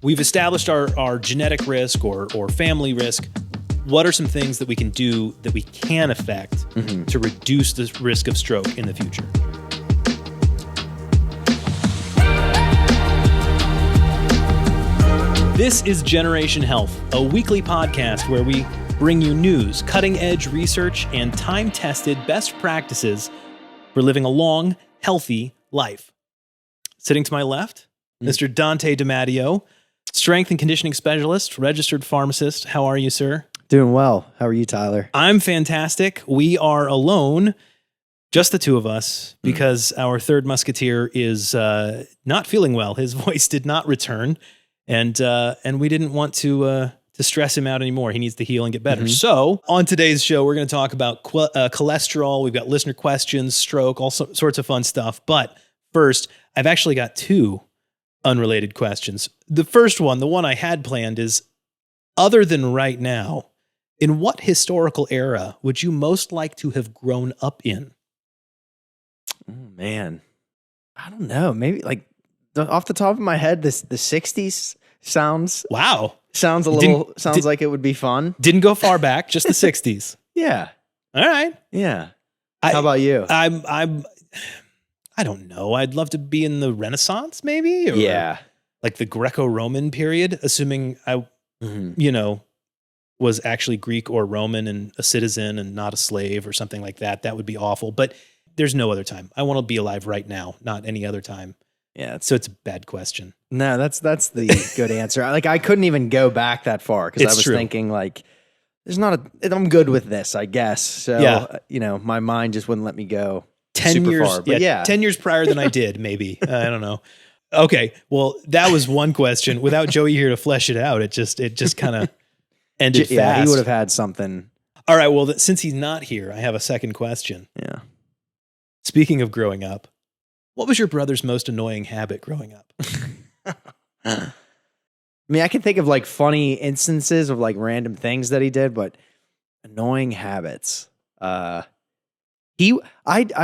we've established our genetic risk or family risk. What are some things that we can do that we can affect to reduce the risk of stroke in the future? This is Generation Health, a weekly podcast where we bring you news, cutting-edge research, and time-tested best practices for living a long, healthy life. Sitting to my left, Mr. Dante DiMatteo, strength and conditioning specialist, registered pharmacist. How are you, sir? Doing well. How are you, Tyler? I'm fantastic. We are alone, just the two of us, because our third musketeer is not feeling well. His voice did not return, and we didn't want to stress him out anymore. He needs to heal and get better. So on today's show, we're going to talk about cholesterol. We've got listener questions, stroke, all sorts of fun stuff. But first, I've actually got two unrelated questions. The first one, the one I had planned, is other than right now, in what historical era would you most like to have grown up in? Oh, man. I don't know. Maybe like off the top of my head, the 60s sounds Wow. Sounds like it would be fun. Didn't go far back, just the 60s. Yeah. All right. Yeah. How about you? I don't know. I'd love to be in the Renaissance, maybe? Or yeah. like the Greco-Roman period, assuming I, was actually Greek or Roman and a citizen and not a slave or something like that. That would be awful. But there's no other time. I want to be alive right now, not any other time. Yeah. So it's a bad question. No, that's the good answer. Like I couldn't even go back that far because I was thinking like, I'm good with this, I guess. So, my mind just wouldn't let me go 10 years, far. But 10 years prior than I did, maybe. I don't know. Okay. Well, that was one question. Without Joey here to flesh it out, it just kind of ended fast. Yeah, he would have had something. All right. Well, since he's not here, I have a second question. Yeah. Speaking of growing up, what was your brother's most annoying habit growing up? I mean, I can think of like funny instances of like random things that he did, but annoying habits. I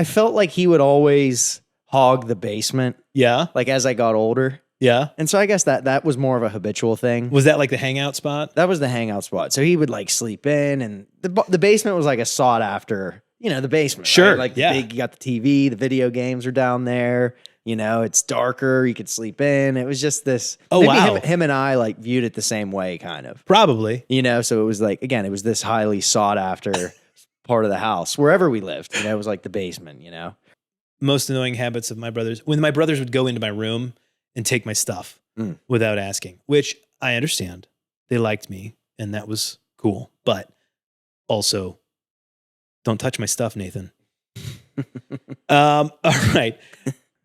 felt like he would always hog the basement. Yeah. Like as I got older. Yeah. And so I guess that was more of a habitual thing. Was that like the hangout spot? That was the hangout spot. So he would like sleep in, and the basement was like a sought after, the basement. Sure. Right? Like you got the TV, the video games are down there. It's darker. You could sleep in. It was just this. Oh, maybe wow. Him and I like viewed it the same way, kind of. Probably. So it was like, again, it was this highly sought after part of the house wherever we lived. It was like the basement. Most annoying habits of my brothers. When my brothers would go into my room and take my stuff without asking, which I understand. They liked me, and that was cool. But also, don't touch my stuff, Nathan. All right.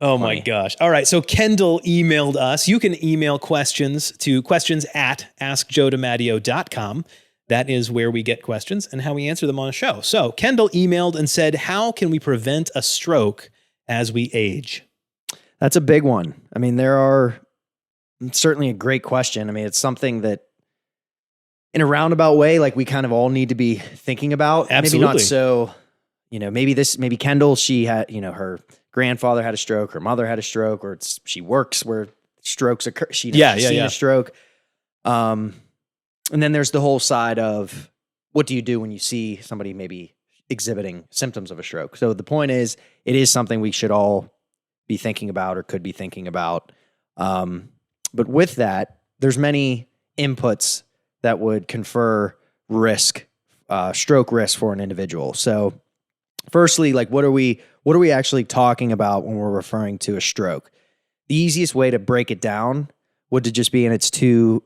Oh my gosh. All right. So Kendall emailed us. You can email questions to questions@askjoedimatteo.com. That is where we get questions and how we answer them on a show. So Kendall emailed and said, how can we prevent a stroke as we age? That's a big one. I mean, it's certainly a great question. I mean, it's something that in a roundabout way, like we kind of all need to be thinking about. Absolutely. Maybe not so, maybe Kendall, she had, her grandfather had a stroke, her mother had a stroke, or she works where strokes occur. She'd seen a stroke. And then there's the whole side of what do you do when you see somebody maybe exhibiting symptoms of a stroke? So the point is, it is something we should all be thinking about or could be thinking about. But with that, there's many inputs that would confer stroke risk for an individual. So firstly, like what are we actually talking about when we're referring to a stroke? The easiest way to break it down would to just be in its two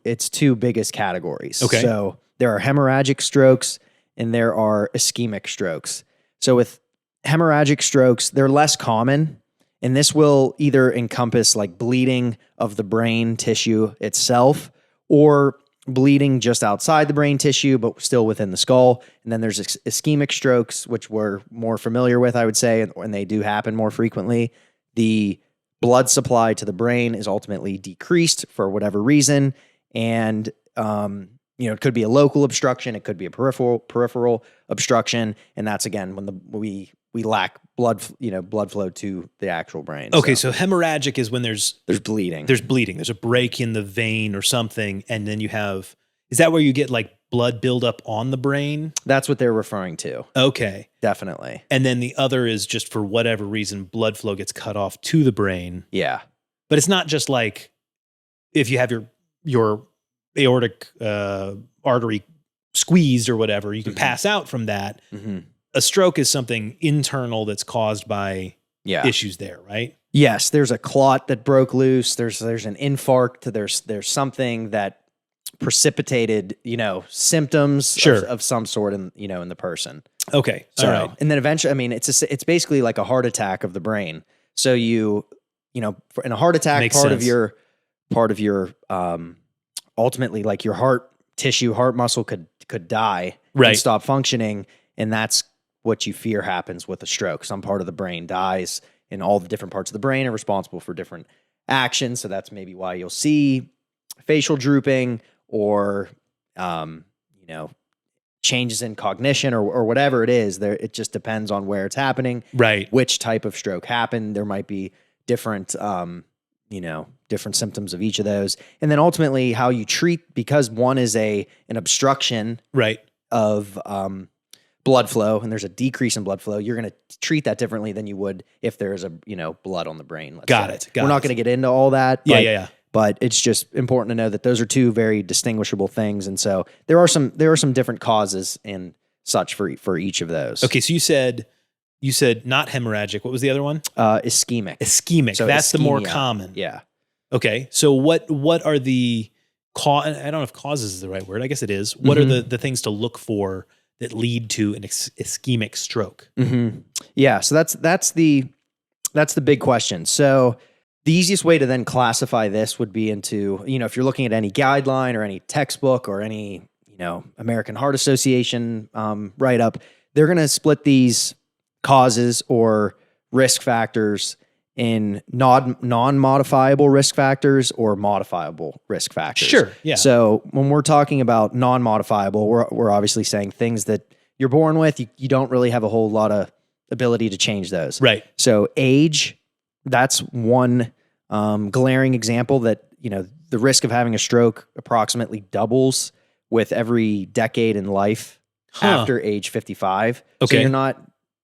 biggest categories. Okay. So there are hemorrhagic strokes and there are ischemic strokes. So with hemorrhagic strokes, they're less common, and this will either encompass like bleeding of the brain tissue itself or bleeding just outside the brain tissue, but still within the skull. And then there's ischemic strokes, which we're more familiar with, I would say, and they do happen more frequently. The blood supply to the brain is ultimately decreased for whatever reason, and it could be a local obstruction, it could be a peripheral obstruction, and that's again when we lack blood flow to the actual brain. Okay, so hemorrhagic is when there's bleeding. There's bleeding. There's a break in the vein or something, and then you have. Is that where you get like blood buildup on the brain? That's what they're referring to. Okay, definitely. And then the other is just for whatever reason, blood flow gets cut off to the brain. Yeah, but it's not just like if you have your aortic artery squeezed or whatever, you can pass out from that. Mm-hmm. A stroke is something internal that's caused by issues there, right? Yes, there's a clot that broke loose. There's an infarct. There's something that precipitated, symptoms of some sort in the person. Okay, so all right. And then eventually, I mean, it's basically like a heart attack of the brain. So in a heart attack, Makes sense. part of your ultimately, like your heart muscle could die, right, and stop functioning, and that's what you fear happens with a stroke. Some part of the brain dies, and all the different parts of the brain are responsible for different actions. So that's maybe why you'll see facial drooping or changes in cognition or whatever it is. There, it just depends on where it's happening, right? Which type of stroke happened. There might be different different symptoms of each of those. And then ultimately how you treat, because one is an obstruction, right, of blood flow, and there's a decrease in blood flow, you're going to treat that differently than you would if there's blood on the brain. Got it. We're not going to get into all that. Yeah. But it's just important to know that those are two very distinguishable things. And so there are some different causes and such for each of those. Okay. So you said not hemorrhagic. What was the other one? Ischemic. Ischemic. So that's ischemia, the more common. Yeah. Okay. So what are the I don't know if causes is the right word. I guess it is. What are the things to look for that lead to an ischemic stroke? Mm-hmm. Yeah. So that's the big question. So the easiest way to then classify this would be into, if you're looking at any guideline or any textbook or any, American Heart Association write-up, they're going to split these causes or risk factors in non-modifiable risk factors or modifiable risk factors. Sure, yeah. So when we're talking about non-modifiable, we're obviously saying things that you're born with, you don't really have a whole lot of ability to change those. Right. So age, that's one glaring example that, the risk of having a stroke approximately doubles with every decade in life after age 55. Okay. So you're not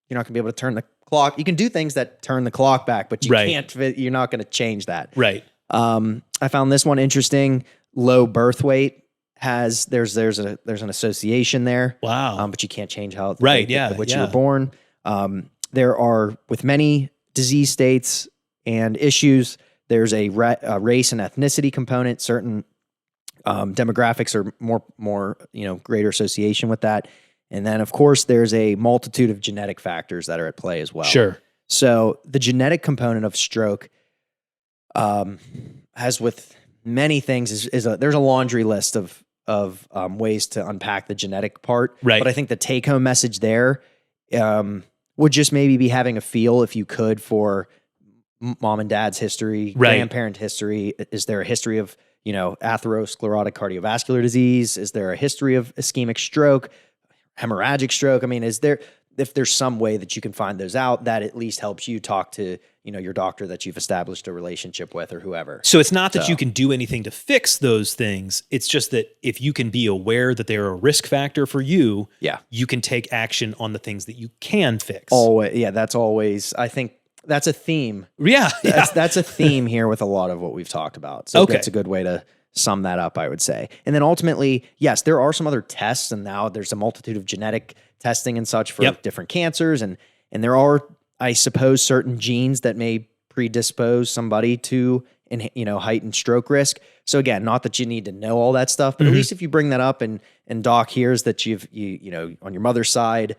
going to be able to turn the clock. You can do things that turn the clock back, but you can't, you're not going to change that. Right. I found this one interesting. Low birth weight there's an association there. Wow. But you can't change how, which you were born. There are, with many disease states and issues, there's a race and ethnicity component. Certain demographics are more greater association with that. And then, of course, there's a multitude of genetic factors that are at play as well. Sure. So the genetic component of stroke, as with many things, there's a laundry list of ways to unpack the genetic part. Right. But I think the take-home message there would just maybe be having a feel, if you could, for mom and dad's history, grandparent history. Is there a history of, atherosclerotic cardiovascular disease? Is there a history of ischemic stroke, hemorrhagic stroke? I mean, if there's some way that you can find those out, that at least helps you talk to, your doctor that you've established a relationship with or whoever. So it's not that you can do anything to fix those things. It's just that if you can be aware that they're a risk factor for you, you can take action on the things that you can fix. Always. Yeah. That's always, I think that's a theme. Yeah. That's a theme here with a lot of what we've talked about. So that's a good way to sum that up, I would say. And then ultimately, yes, there are some other tests, and now there's a multitude of genetic testing and such for different cancers. And there are, I suppose, certain genes that may predispose somebody to, heightened stroke risk. So again, not that you need to know all that stuff, but at least if you bring that up and doc hears that you on your mother's side,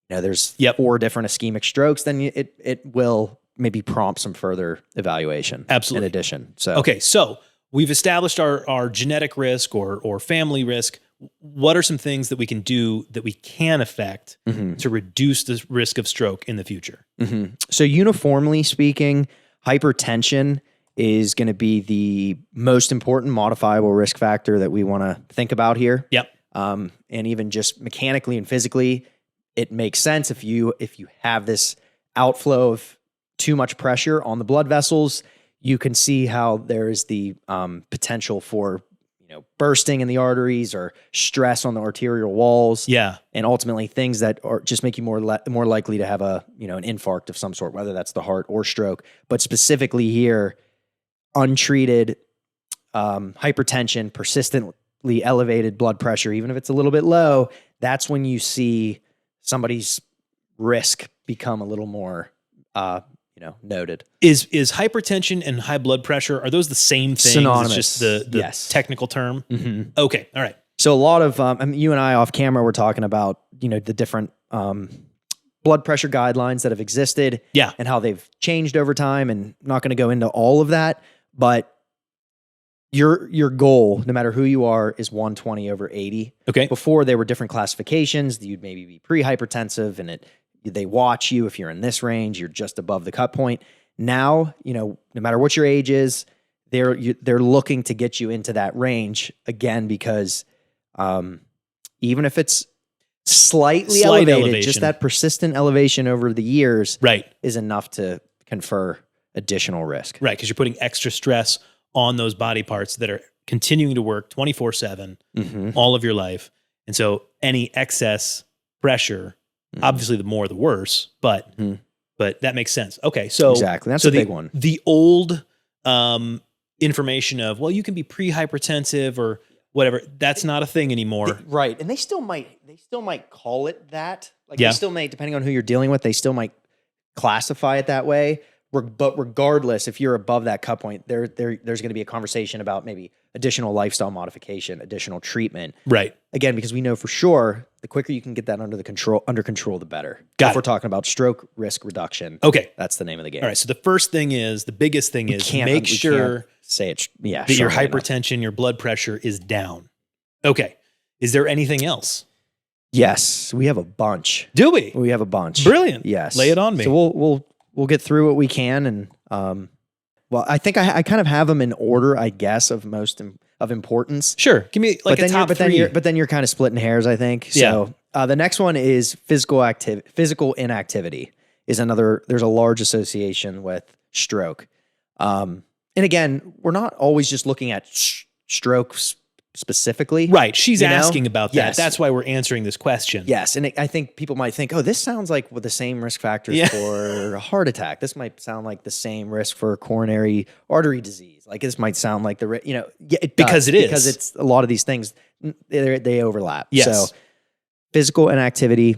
there's 4 different ischemic strokes, then it will maybe prompt some further evaluation. Absolutely. In addition. So, okay. So we've established our genetic risk or family risk. What are some things that we can do that we can affect to reduce the risk of stroke in the future? So uniformly speaking, hypertension is going to be the most important modifiable risk factor that we want to think about here. Yep. And even just mechanically and physically, it makes sense if you have this outflow of too much pressure on the blood vessels, you can see how there is the potential for bursting in the arteries or stress on the arterial walls. Yeah. And ultimately things that are just make you more likely to have an infarct of some sort, whether that's the heart or stroke. But specifically here, untreated hypertension, persistently elevated blood pressure, even if it's a little bit low, that's when you see somebody's risk become a little more noted. Is hypertension and high blood pressure, are those the same thing? Synonymous. It's just the Yes. technical term? Mm-hmm. Okay. All right. So a lot of, you and I off camera were talking about, the different blood pressure guidelines that have existed, Yeah. and how they've changed over time, and I'm not going to go into all of that, but your goal, no matter who you are, is 120 over 80. Okay. Before there were different classifications. You'd maybe be pre-hypertensive, and they watch you. If you're in this range, you're just above the cut point. Now, no matter what your age is, they're looking to get you into that range again, because even if it's slightly Slight elevated, elevation. just that persistent elevation over the years Right. is enough to confer additional risk. Right. Because you're putting extra stress on those body parts that are continuing to work 24/7 Mm-hmm. all of your life. And so any excess pressure, obviously the more the worse, but that makes sense. Okay. So Exactly. That's so a big one. The old information of, well, you can be pre-hypertensive or whatever, that's not a thing anymore. Right. And they still might call it that. Like Yeah. they still may, depending on who you're dealing with, they still might classify it that way. But regardless, if you're above that cut point, there's going to be a conversation about maybe additional lifestyle modification, additional treatment. Right. Again, because we know for sure the quicker you can get that under control, the better. Got if it. we're talking about stroke risk reduction, Okay. that's the name of the game. All right. So the biggest thing is make we sure can't say it. Yeah, that your strongly enough. hypertension, your blood pressure is down. Okay. Is there anything else? Yes, we have a bunch. Do we? We have a bunch. Brilliant. Yes. Lay it on me. So we'll get through what we can, and I think I kind of have them in order, I guess, of most of importance. Sure. Give me like a top three. But then you're kind of splitting hairs, I think. So the next one is physical inactivity is another. There's a large association with stroke. And again, we're not always just looking at strokes specifically. Right. She's asking about that. Yes. That's why we're answering this question. Yes. And I think people might think, oh, this sounds like with the same risk factors for a heart attack. This might sound like the same risk for coronary artery disease. Like this might sound like Because it is. Because it's a lot of these things, they overlap. Yes. So physical inactivity,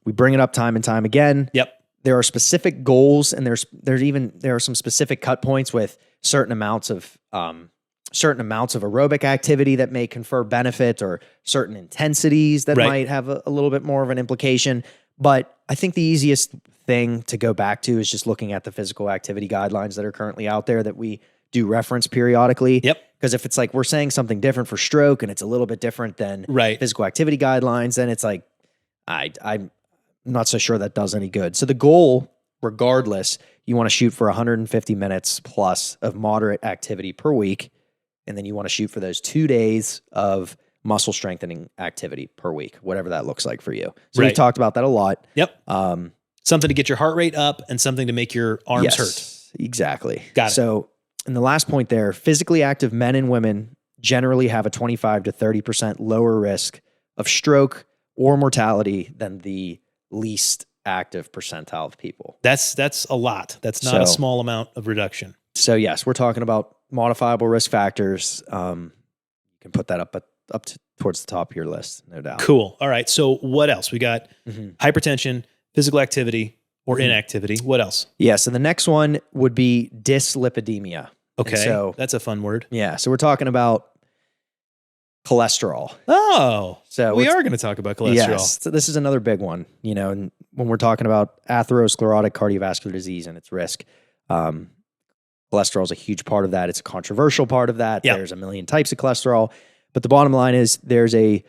we bring it up time and time again. Yep. There are specific goals, and there are some specific cut points with certain amounts of aerobic activity that may confer benefit, or certain intensities that might have a little bit more of an implication. But I think the easiest thing to go back to is just looking at the physical activity guidelines that are currently out there that we do reference periodically. Yep. Because if it's like we're saying something different for stroke and it's a little bit different than physical activity guidelines, then it's like, I'm not so sure that does any good. So the goal, regardless, you want to shoot for 150 minutes plus of moderate activity per week. And then you want to shoot for those 2 days of muscle strengthening activity per week, whatever that looks like for you. So we've talked about that a lot. Yep. Something to get your heart rate up and something to make your arms hurt. Exactly. Got it. So, and the last point there, physically active men and women generally have a 25 to 30% lower risk of stroke or mortality than the least active percentile of people. That's a lot. That's not a small amount of reduction. So yes, we're talking about modifiable risk factors. You can put that up towards the top of your list, no doubt. Cool. All right. So what else? We got hypertension, physical activity, or inactivity. What else? Yeah. So the next one would be dyslipidemia. Okay. And so that's a fun word. Yeah. So we're talking about cholesterol. Oh, so we are going to talk about cholesterol. Yes. So this is another big one, and when we're talking about atherosclerotic cardiovascular disease and its risk, cholesterol is a huge part of that. It's a controversial part of that. Yep. There's a million types of cholesterol, but the bottom line is there's a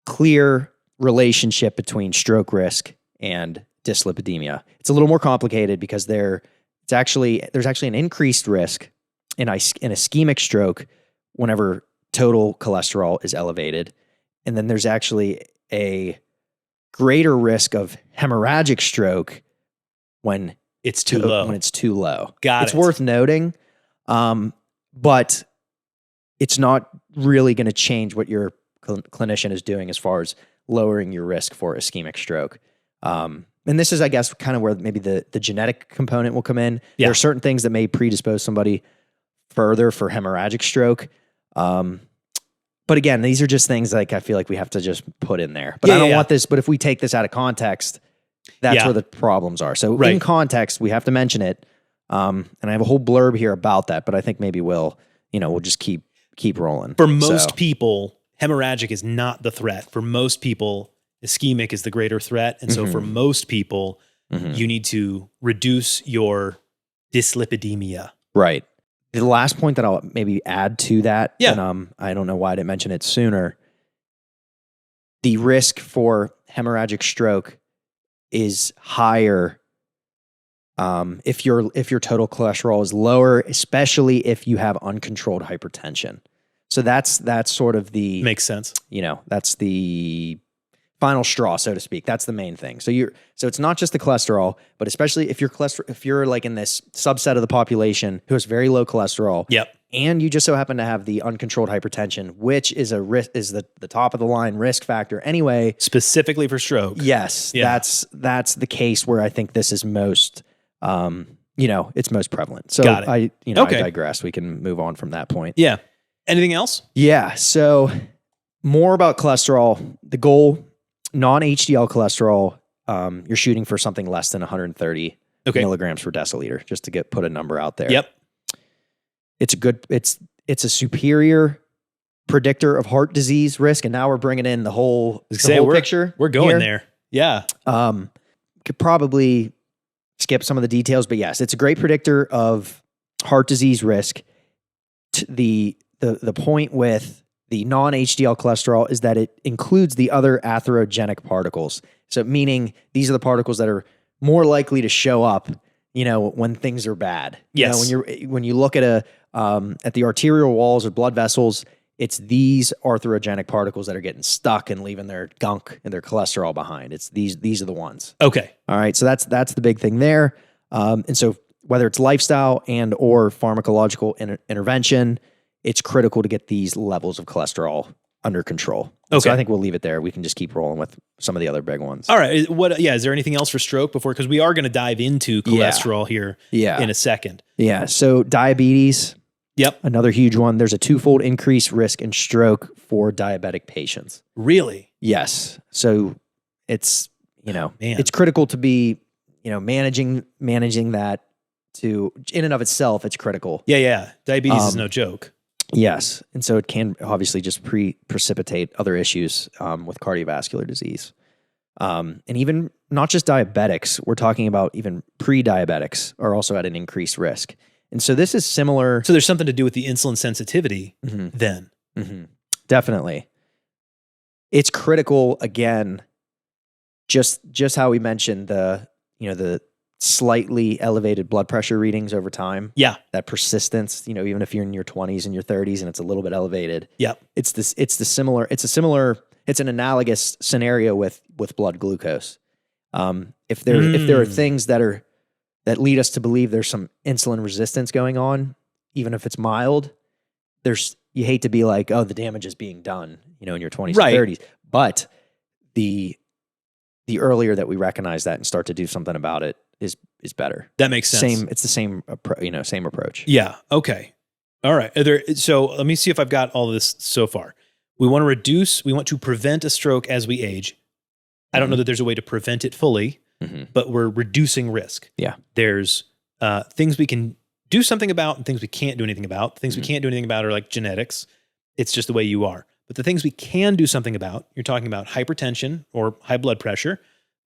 clear relationship between stroke risk and dyslipidemia. It's a little more complicated because they're there's actually an increased risk in ischemic stroke whenever total cholesterol is elevated. And then there's actually a greater risk of hemorrhagic stroke when it's too low. It's worth noting, but it's not really going to change what your clinician is doing as far as lowering your risk for ischemic stroke. And this is, I guess, kind of where maybe the genetic component will come in. Yeah. There are certain things that may predispose somebody further for hemorrhagic stroke. But again, these are just things like I feel like we have to just put in there. But I don't want this, but if we take this out of context, that's where the problems are. So in context, we have to mention it. And I have a whole blurb here about that, but I think maybe we'll just keep rolling. For most people, hemorrhagic is not the threat. For most people, ischemic is the greater threat. And so for most people, you need to reduce your dyslipidemia. Right. The last point that I'll maybe add to that, and I don't know why I didn't mention it sooner, the risk for hemorrhagic stroke is higher if your total cholesterol is lower, especially if you have uncontrolled hypertension. So that's sort of the makes sense. That's the final straw, so to speak. That's the main thing. So it's not just the cholesterol, but especially if you're like in this subset of the population who has very low cholesterol. Yep. And you just so happen to have the uncontrolled hypertension, which is the top of the line risk factor anyway. Specifically for stroke. Yes. Yeah. That's the case where I think this is most it's most prevalent. So got it. I digress. We can move on from that point. Yeah. Anything else? Yeah. So more about cholesterol. The goal, non-HDL cholesterol, you're shooting for something less than 130 milligrams per deciliter, just to put a number out there. Yep. It's a superior predictor of heart disease risk. And now we're bringing in the whole picture. We're going there. Yeah. Could probably skip some of the details, but yes, it's a great predictor of heart disease risk. The point with the non-HDL cholesterol is that it includes the other atherogenic particles. So meaning these are the particles that are more likely to show up, when things are bad. Yes. When you look at the arterial walls or blood vessels, it's these atherogenic particles that are getting stuck and leaving their gunk and their cholesterol behind. It's these are the ones. Okay. All right. So that's the big thing there. And so whether it's lifestyle and or pharmacological intervention, it's critical to get these levels of cholesterol under control. Okay. So I think we'll leave it there. We can just keep rolling with some of the other big ones. All right. Is there anything else for stroke before? Because we are going to dive into cholesterol here in a second. Yeah. So diabetes. Yep. Another huge one. There's a twofold increased risk in stroke for diabetic patients. Really? Yes. So it's, it's critical to be, managing that in and of itself, it's critical. Yeah. Diabetes is no joke. Yes. And so it can obviously just precipitate other issues with cardiovascular disease. And even not just diabetics, we're talking about even pre-diabetics are also at an increased risk. And so this is similar. So there's something to do with the insulin sensitivity then. Mm-hmm. Definitely. It's critical, again, just how we mentioned the slightly elevated blood pressure readings over time. Yeah. That persistence, even if you're in your 20s and your 30s and it's a little bit elevated. Yep. It's an analogous scenario with blood glucose. If there are things that lead us to believe there's some insulin resistance going on, even if it's mild, you hate to be like, oh, the damage is being done, in your 20s and 30s. But the earlier that we recognize that and start to do something about it is better. That makes sense. It's the same approach. Yeah. Okay. All right. So let me see if I've got all this so far. We want to prevent a stroke as we age. I don't know that there's a way to prevent it fully, but we're reducing risk. Yeah. There's things we can do something about and things we can't do anything about. The things we can't do anything about are like genetics. It's just the way you are. But the things we can do something about, you're talking about hypertension or high blood pressure.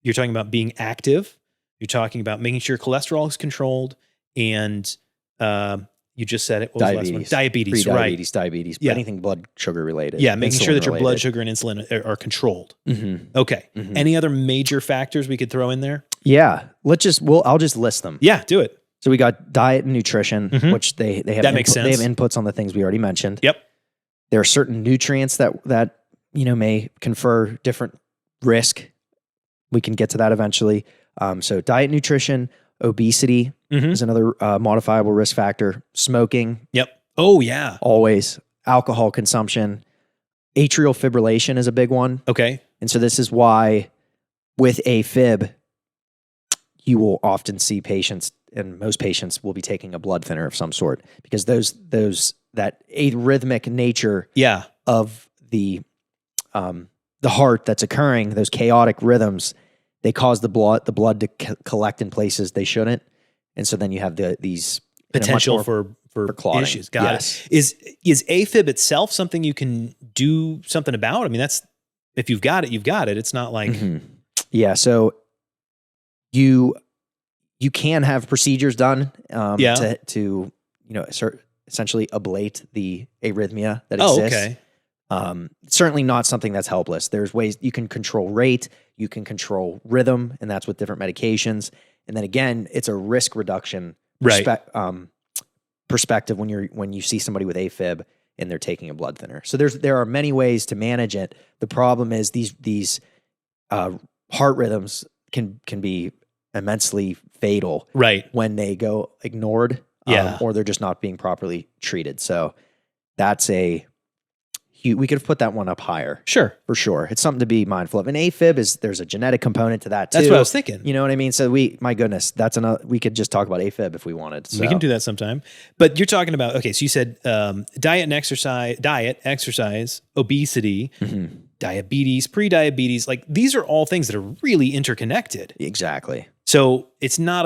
You're talking about being active. You're talking about making sure cholesterol is controlled. And you just said it. What was the last one? Diabetes, pre-diabetes, right. diabetes, anything blood sugar related. Yeah, making sure that your blood sugar and insulin are controlled. Okay. Any other major factors we could throw in there? Yeah. I'll just list them. Yeah, do it. So we got diet and nutrition, which they have that makes sense. They have inputs on the things we already mentioned. Yep. There are certain nutrients that may confer different risk. We can get to that eventually. So diet, nutrition, obesity is another modifiable risk factor. Smoking. Yep. Oh yeah. Always. Alcohol consumption. Atrial fibrillation is a big one. Okay. And so this is why with AFib, you will often see patients, and most patients will be taking a blood thinner of some sort, because that arrhythmic nature of the heart that's occurring, those chaotic rhythms, they cause the blood to collect in places they shouldn't, and so then you have these potential for clotting. Issues. Got it. Is AFib itself something you can do something about? I mean, that's, if you've got it, you've got it. It's not like So you can have procedures done to essentially ablate the arrhythmia that exists. Certainly not something that's helpless. There's ways you can control rate, you can control rhythm, and that's with different medications. And then again, it's a risk reduction perspective when you see somebody with AFib and they're taking a blood thinner. So there are many ways to manage it. The problem is these heart rhythms can be immensely fatal when they go ignored or they're just not being properly treated. So that's we could have put that one up higher. Sure. For sure. It's something to be mindful of. And AFib there's a genetic component to that too. That's what I was thinking. You know what I mean? So my goodness, we could just talk about AFib if we wanted. So. We can do that sometime. But you're talking about, okay, so you said diet, exercise, obesity, diabetes, pre-diabetes, like these are all things that are really interconnected. Exactly. So it's not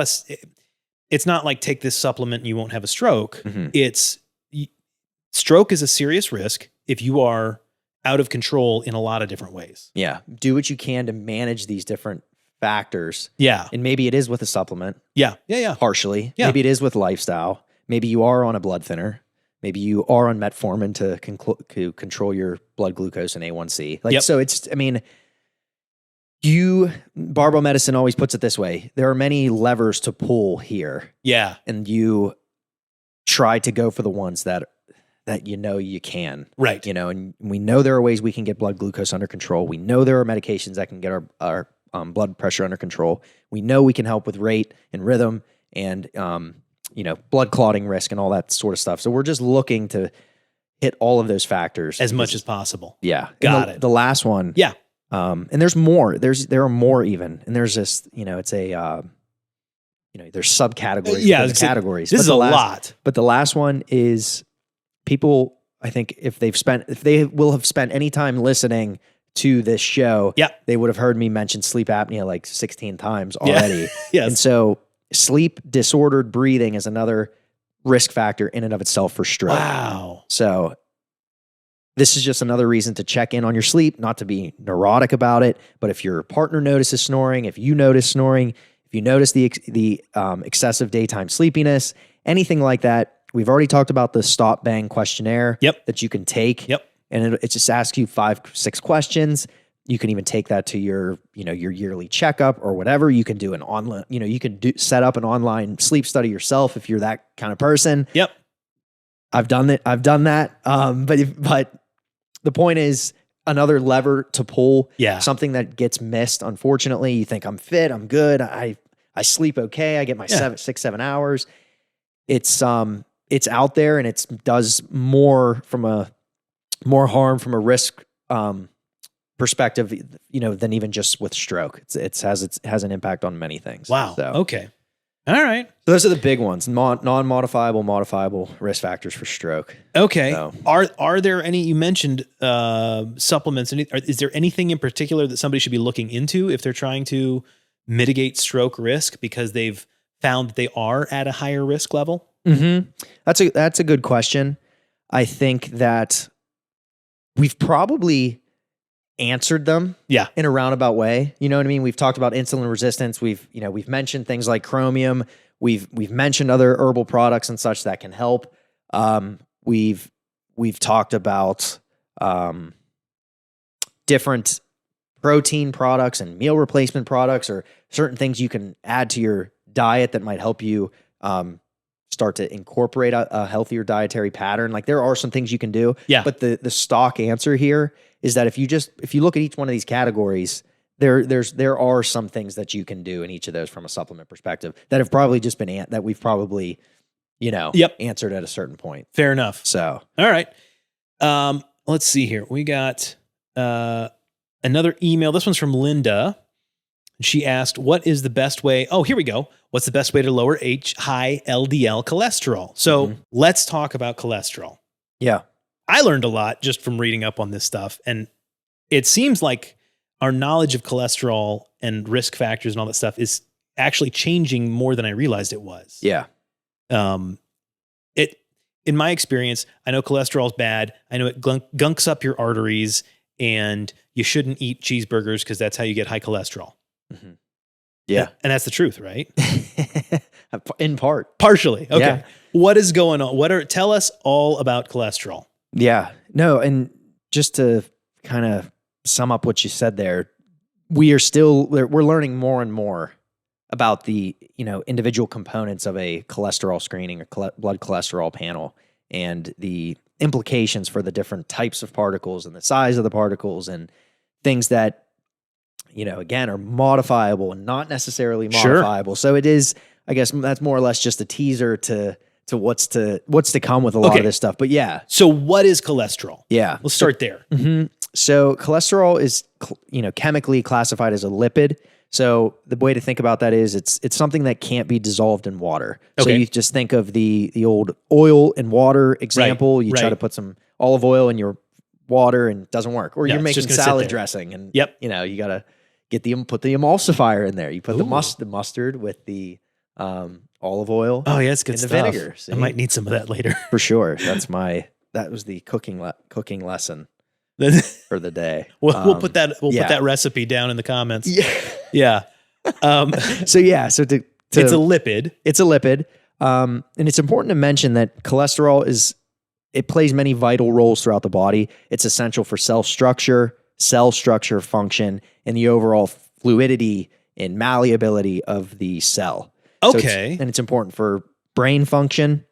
like take this supplement and you won't have a stroke. Stroke is a serious risk if you are out of control in a lot of different ways. Yeah. Do what you can to manage these different factors. Yeah. And maybe it is with a supplement. Yeah. Partially. Yeah. Maybe it is with lifestyle. Maybe you are on a blood thinner. Maybe you are on metformin to control your blood glucose and A1C. So it's, barbell medicine always puts it this way. There are many levers to pull here. Yeah. And you try to go for the ones that you can. Right. And we know there are ways we can get blood glucose under control. We know there are medications that can get our blood pressure under control. We know we can help with rate and rhythm and, blood clotting risk and all that sort of stuff. So we're just looking to hit all of those factors. As much as possible. Yeah. Got it. The last one. Yeah. And there's more. There are more even. And there's just, it's a, there's subcategories. Yeah. Categories. This is a lot. But the last one is people, I think if they will have spent any time listening to this show, they would have heard me mention sleep apnea like 16 times already. Yes. And so sleep disordered breathing is another risk factor in and of itself for stroke. Wow. So this is just another reason to check in on your sleep, not to be neurotic about it. But if your partner notices snoring, if you notice snoring, if you notice the excessive daytime sleepiness, anything like that, we've already talked about the stop bang questionnaire that you can take. And it just asks you 5-6 questions. You can even take that to your yearly checkup or whatever. You can do an online, you can set up an online sleep study yourself if you're that kind of person. I've done that. But the point is another lever to pull. Something that gets missed. Unfortunately, you think I'm fit, I'm good. I sleep okay. I get my 6-7 hours. It's out there and it does more harm from a risk perspective, than even just with stroke. It has an impact on many things. Wow. So, okay. All right. So those are the big ones. Non-modifiable, modifiable risk factors for stroke. Okay. So. Are there any, you mentioned supplements, is there anything in particular that somebody should be looking into if they're trying to mitigate stroke risk because they've found that they are at a higher risk level? That's a good question. I think that we've probably answered them in a roundabout way. You know what I mean? We've talked about insulin resistance. We've mentioned things like chromium. We've mentioned other herbal products and such that can help. We've talked about different protein products and meal replacement products or certain things you can add to your diet that might help you start to incorporate a healthier dietary pattern. Like there are some things you can do. Yeah. But the stock answer here is that if you look at each one of these categories, there are some things that you can do in each of those from a supplement perspective that have probably just been that we've probably, answered at a certain point. Fair enough. So, all right. Let's see here. We got another email. This one's from Linda. She asked, what is the best way? Oh, here we go. What's the best way to lower high LDL cholesterol? So let's talk about cholesterol. Yeah. I learned a lot just from reading up on this stuff. And it seems like our knowledge of cholesterol and risk factors and all that stuff is actually changing more than I realized it was. Yeah. In my experience, I know cholesterol is bad. I know it gunks up your arteries, and you shouldn't eat cheeseburgers because that's how you get high cholesterol. Mm-hmm. Yeah. And that's the truth, right? In part. Partially. Okay. Yeah. What is going on? Tell us all about cholesterol. Yeah. No, and just to kind of sum up what you said there, we're learning more and more about the, individual components of a cholesterol screening or blood cholesterol panel and the implications for the different types of particles and the size of the particles and things that, again, are modifiable and not necessarily modifiable. Sure. So it is, I guess that's more or less just a teaser to what's to come with a lot of this stuff. But yeah. So what is cholesterol? Yeah. We'll start there. Mm-hmm. So cholesterol is, chemically classified as a lipid. So the way to think about that is it's something that can't be dissolved in water. So you just think of the old oil and water example. Right. You try to put some olive oil in your water and it doesn't work. Or you're making salad dressing and you got to put the emulsifier in there. You put the mustard with the olive oil. Oh yeah, it's good stuff. The vinegar. See? I might need some of that later. For sure. That was the cooking lesson for the day. We'll put that recipe down in the comments. Yeah. So it's a lipid. It's a lipid. And it's important to mention that cholesterol it plays many vital roles throughout the body. It's essential for cell structure, function, and the overall fluidity and malleability of the cell. Okay. And it's important for brain function.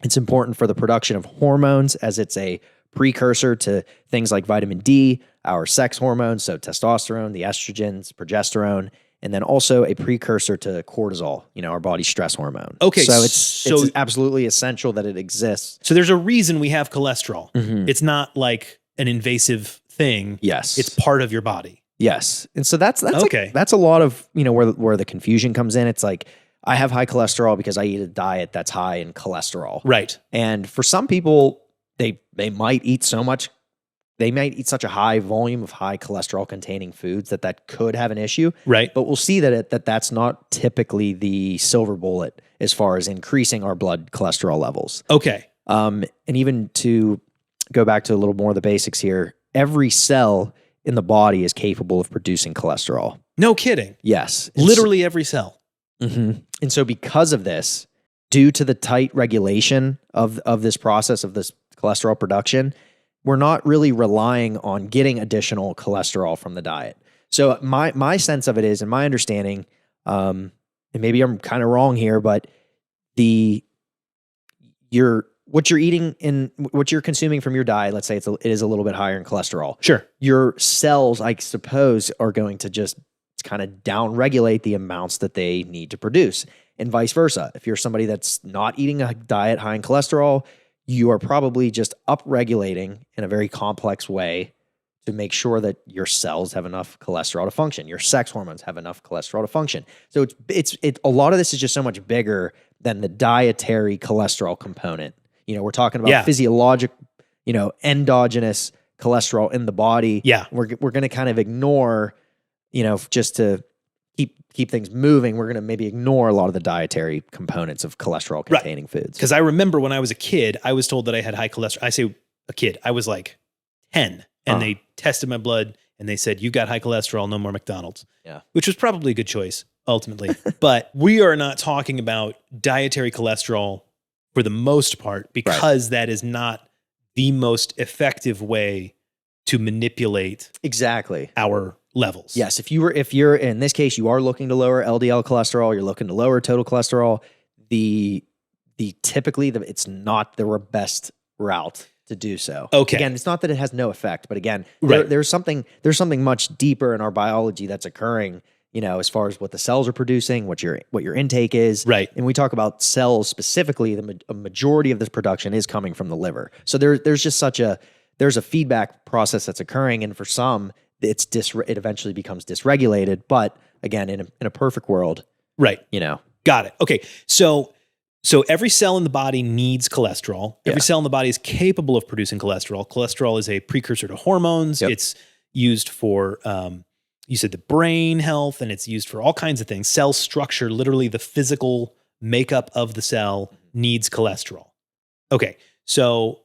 It's important for the production of hormones, as it's a precursor to things like vitamin D, our sex hormones, so testosterone, the estrogens, progesterone, and then also a precursor to cortisol, our body's stress hormone. Okay. So it's absolutely essential that it exists. So there's a reason we have cholesterol. Mm-hmm. It's not like an invasive thing. Yes. It's part of your body. Yes. And so that's okay. That's a lot of, where the confusion comes in. It's like, I have high cholesterol because I eat a diet that's high in cholesterol. Right. And for some people, they might eat such a high volume of high cholesterol containing foods that could have an issue. Right. But we'll see that's not typically the silver bullet as far as increasing our blood cholesterol levels. Okay. And even to go back to a little more of the basics here, every cell in the body is capable of producing cholesterol. No kidding. Yes. Literally every cell. Mm-hmm. And so because of this, due to the tight regulation of this process of this cholesterol production, we're not really relying on getting additional cholesterol from the diet. So my sense of it is, and my understanding, and maybe I'm kind of wrong here, but what you're eating and what you're consuming from your diet, let's say it is a little bit higher in cholesterol. Sure. Your cells, I suppose, are going to just kind of down-regulate the amounts that they need to produce, and vice versa. If you're somebody that's not eating a diet high in cholesterol, you are probably just upregulating in a very complex way to make sure that your cells have enough cholesterol to function. Your sex hormones have enough cholesterol to function. So it's a lot of this is just so much bigger than the dietary cholesterol component. We're talking about physiologic, endogenous cholesterol in the body. Yeah. We're going to kind of ignore, just to keep things moving, we're going to maybe ignore a lot of the dietary components of cholesterol containing foods. Because I remember when I was a kid, I was told that I had high cholesterol. I say a kid, I was like 10 and they tested my blood and they said, you got high cholesterol, no more McDonald's. Yeah. Which was probably a good choice ultimately. But we are not talking about dietary cholesterol for the most part, because that is not the most effective way to manipulate our levels. Yes, if you're in this case, you are looking to lower LDL cholesterol, you're looking to lower total cholesterol, typically it's not the best route to do so. Okay. Again, it's not that it has no effect, but again, Right. there's something much deeper in our biology that's occurring, as far as what the cells are producing, what your intake is. Right. And we talk about cells specifically, a majority of this production is coming from the liver. So there's just there's a feedback process that's occurring, and for some, it eventually becomes dysregulated. But again, in a perfect world, right. Got it. Okay. So every cell in the body needs cholesterol. Every cell in the body is capable of producing cholesterol. Cholesterol is a precursor to hormones. Yep. It's used for, you said, the brain health, and it's used for all kinds of things. Cell structure, literally the physical makeup of the cell, needs cholesterol. Okay. So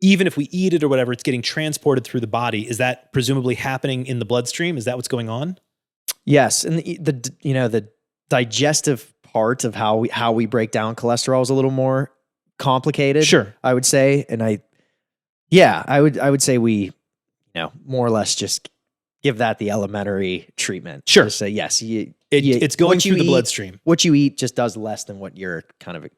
even if we eat it or whatever, it's getting transported through the body. Is that presumably happening in the bloodstream? Is that what's going on? Yes. And the digestive part of how we break down cholesterol is a little more complicated. Sure. I would say. And I would say we, more or less just give that the elementary treatment. Sure. Just say, yes, it's going through the bloodstream. What you eat just does less than what you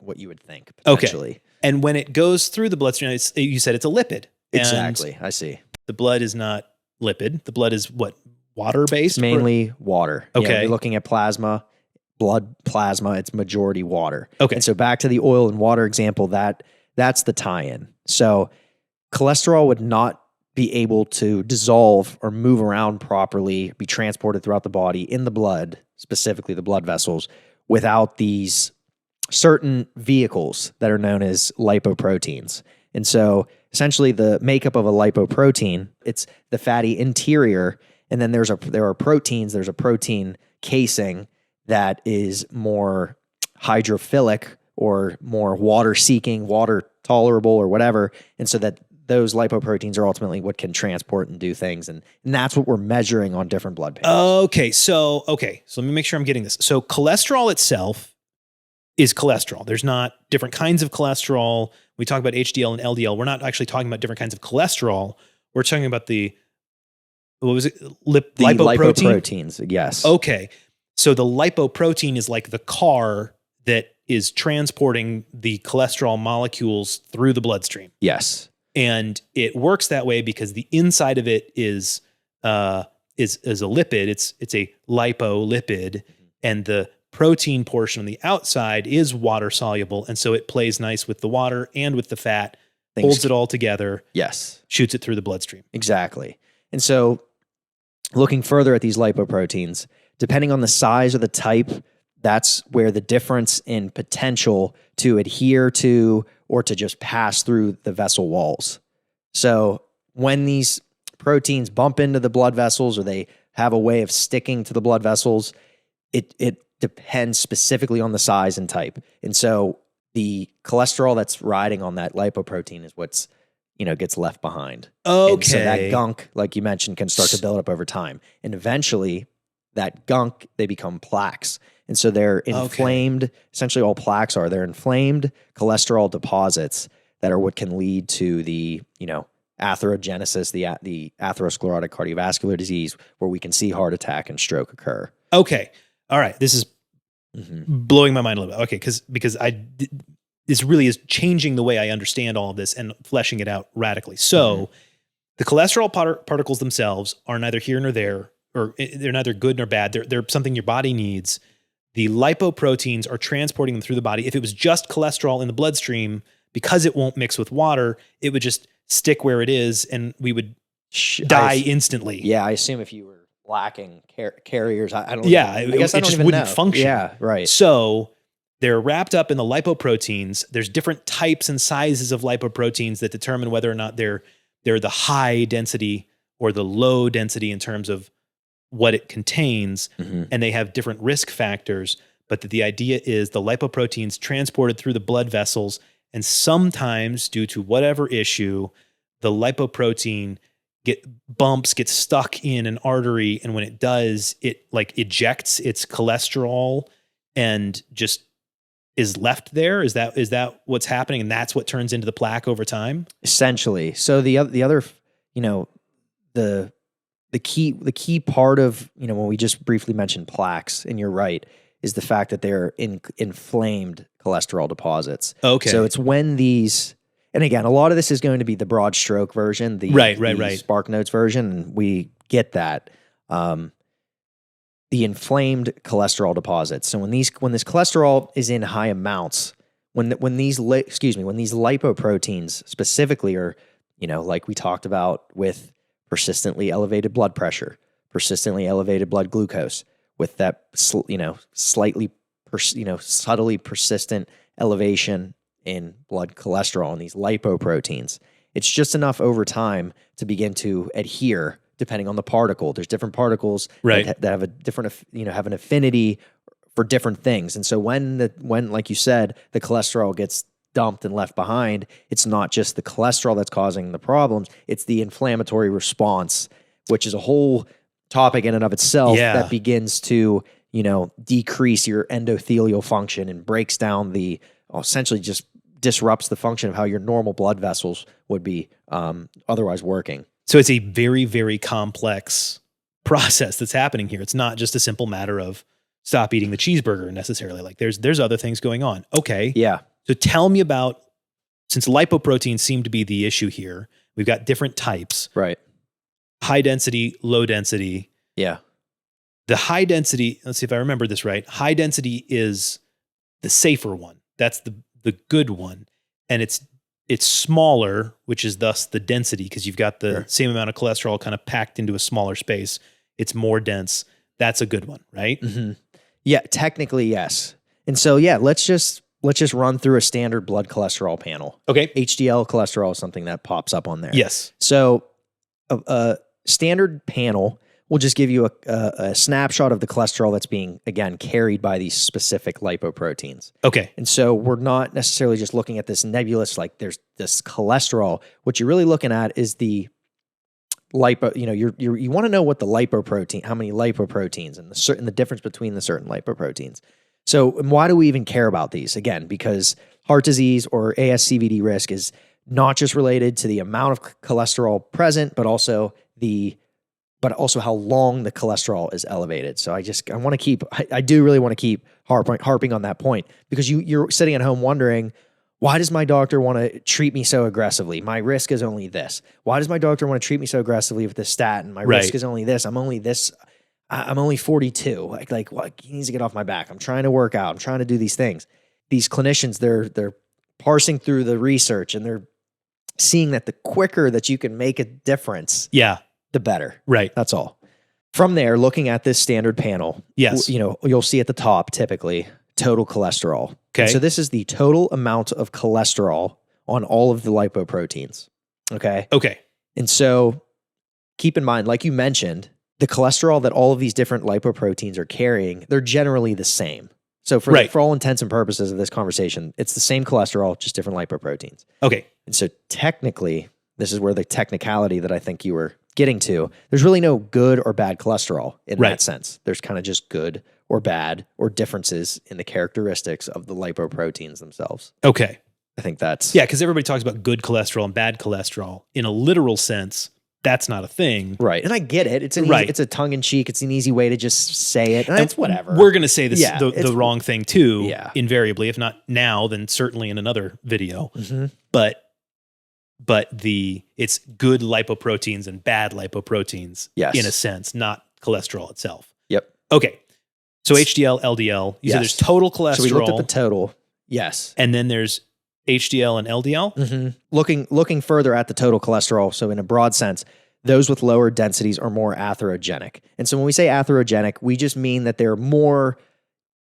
would think, potentially. Okay. And when it goes through the bloodstream, you said it's a lipid. Exactly. I see. The blood is not lipid. The blood is what? Water-based? It's mainly water. Okay. Yeah, you're looking at blood plasma, it's majority water. Okay. And so back to the oil and water example, that's the tie-in. So cholesterol would not be able to dissolve or move around properly, be transported throughout the body in the blood, specifically the blood vessels, without these certain vehicles that are known as lipoproteins. And so essentially the makeup of a lipoprotein, it's the fatty interior, and then there are proteins, there's a protein casing that is more hydrophilic or more water-seeking, water-tolerable or whatever. And so that those lipoproteins are ultimately what can transport and do things. And that's what we're measuring on different blood panels. Okay. So let me make sure I'm getting this. So cholesterol itself is cholesterol. There's not different kinds of cholesterol. We talk about HDL and LDL. We're not actually talking about different kinds of cholesterol. We're talking about what was it? Lipoproteins, yes. Okay. So the lipoprotein is like the car that is transporting the cholesterol molecules through the bloodstream. Yes. And it works that way because the inside of it is a lipid. It's a lipolipid, and the protein portion on the outside is water soluble. And so it plays nice with the water and with the fat, holds it all together. Yes. Shoots it through the bloodstream. Exactly. And so looking further at these lipoproteins, depending on the size or the type, that's where the difference in potential to adhere to or to just pass through the vessel walls. So when these proteins bump into the blood vessels or they have a way of sticking to the blood vessels, it depends specifically on the size and type. And so the cholesterol that's riding on that lipoprotein is what's, gets left behind. Okay. And so that gunk, like you mentioned, can start to build up over time. And eventually that gunk, they become plaques. And so they're inflamed. Okay. Essentially all plaques they're inflamed cholesterol deposits that are what can lead to the, atherogenesis, the atherosclerotic cardiovascular disease, where we can see heart attack and stroke occur. Okay. All right. This is blowing my mind a little bit. Okay. Because this really is changing the way I understand all of this and fleshing it out radically. So the cholesterol particles themselves are neither here nor there, or they're neither good nor bad. They're something your body needs. The lipoproteins are transporting them through the body. If it was just cholesterol in the bloodstream, because it won't mix with water, it would just stick where it is and we would die instantly. Yeah, I assume if you were lacking carriers, I don't know. Yeah, I guess it just wouldn't function. Yeah, right. So they're wrapped up in the lipoproteins. There's different types and sizes of lipoproteins that determine whether or not they're the high density or the low density in terms of what it contains, and they have different risk factors, but the idea is the lipoproteins transported through the blood vessels, and sometimes due to whatever issue, the lipoprotein gets stuck in an artery, and when it does, it ejects its cholesterol and just is left there. Is that what's happening, and that's what turns into the plaque over time? Essentially. So the other, the key part of, when we just briefly mentioned plaques, and you're right, is the fact that they're inflamed cholesterol deposits. Okay. So it's when these, and again, a lot of this is going to be the broad stroke version, the Spark Notes version, and we get that. The inflamed cholesterol deposits. So when this cholesterol is in high amounts, when these lipoproteins specifically are, like we talked about with persistently elevated blood pressure, persistently elevated blood glucose, with that subtly persistent elevation in blood cholesterol and these lipoproteins, it's just enough over time to begin to adhere. Depending on the particle, there's different particles that have a different, have an affinity for different things. And so when like you said, the cholesterol gets dumped and left behind, it's not just the cholesterol that's causing the problems, it's the inflammatory response, which is a whole topic in and of itself that begins to, decrease your endothelial function and breaks down essentially just disrupts the function of how your normal blood vessels would be otherwise working. So it's a very, very complex process that's happening here. It's not just a simple matter of stop eating the cheeseburger necessarily. Like there's other things going on. Okay. Yeah. So tell me about, since lipoproteins seem to be the issue here, we've got different types. Right. High density, low density. Yeah. The high density, let's see if I remember this right. High density is the safer one. That's the good one. And it's smaller, which is thus the density, because you've got the same amount of cholesterol kind of packed into a smaller space. It's more dense. That's a good one, right? Mm-hmm. Yeah, technically, yes. And so, let's just run through a standard blood cholesterol panel. Okay. HDL cholesterol is something that pops up on there. Yes. So a standard panel will just give you a snapshot of the cholesterol that's being, again, carried by these specific lipoproteins. Okay. And so we're not necessarily just looking at this nebulous, like there's this cholesterol. What you're really looking at is the lipo, you want to know what the lipoprotein, how many lipoproteins and the difference between the certain lipoproteins. So why do we even care about these? Again, because heart disease or ASCVD risk is not just related to the amount of cholesterol present, but also how long the cholesterol is elevated. So I do really want to keep harping on that point, because you're sitting at home wondering, why does my doctor want to treat me so aggressively? My risk is only this. Why does my doctor want to treat me so aggressively with this statin? My risk is only this. I'm only 42. Like what? He needs to get off my back. I'm trying to work out. I'm trying to do these things. These clinicians, they're parsing through the research and they're seeing that the quicker that you can make a difference, the better. Right. That's all. From there, looking at this standard panel, you'll see at the top typically total cholesterol. Okay. And so this is the total amount of cholesterol on all of the lipoproteins. Okay. Okay. And so keep in mind, like you mentioned, the cholesterol that all of these different lipoproteins are carrying, they're generally the same. So for all intents and purposes of this conversation, it's the same cholesterol, just different lipoproteins. Okay. And so technically, this is where the technicality that I think you were getting to, there's really no good or bad cholesterol in that sense. There's kind of just good or bad or differences in the characteristics of the lipoproteins themselves. Okay. I think that's... Yeah, because everybody talks about good cholesterol and bad cholesterol. In a literal sense, that's not a thing. Right. And I get it. It's it's a tongue-in-cheek. It's an easy way to just say it. And it's whatever. We're going to say this the wrong thing too, invariably. If not now, then certainly in another video. Mm-hmm. But it's good lipoproteins and bad lipoproteins in a sense, not cholesterol itself. Yep. Okay. So HDL, LDL. You said there's total cholesterol. So we looked at the total. Yes. And then there's HDL and LDL. Mm-hmm. Looking further at the total cholesterol. So in a broad sense, those with lower densities are more atherogenic. And so when we say atherogenic, we just mean that they're more...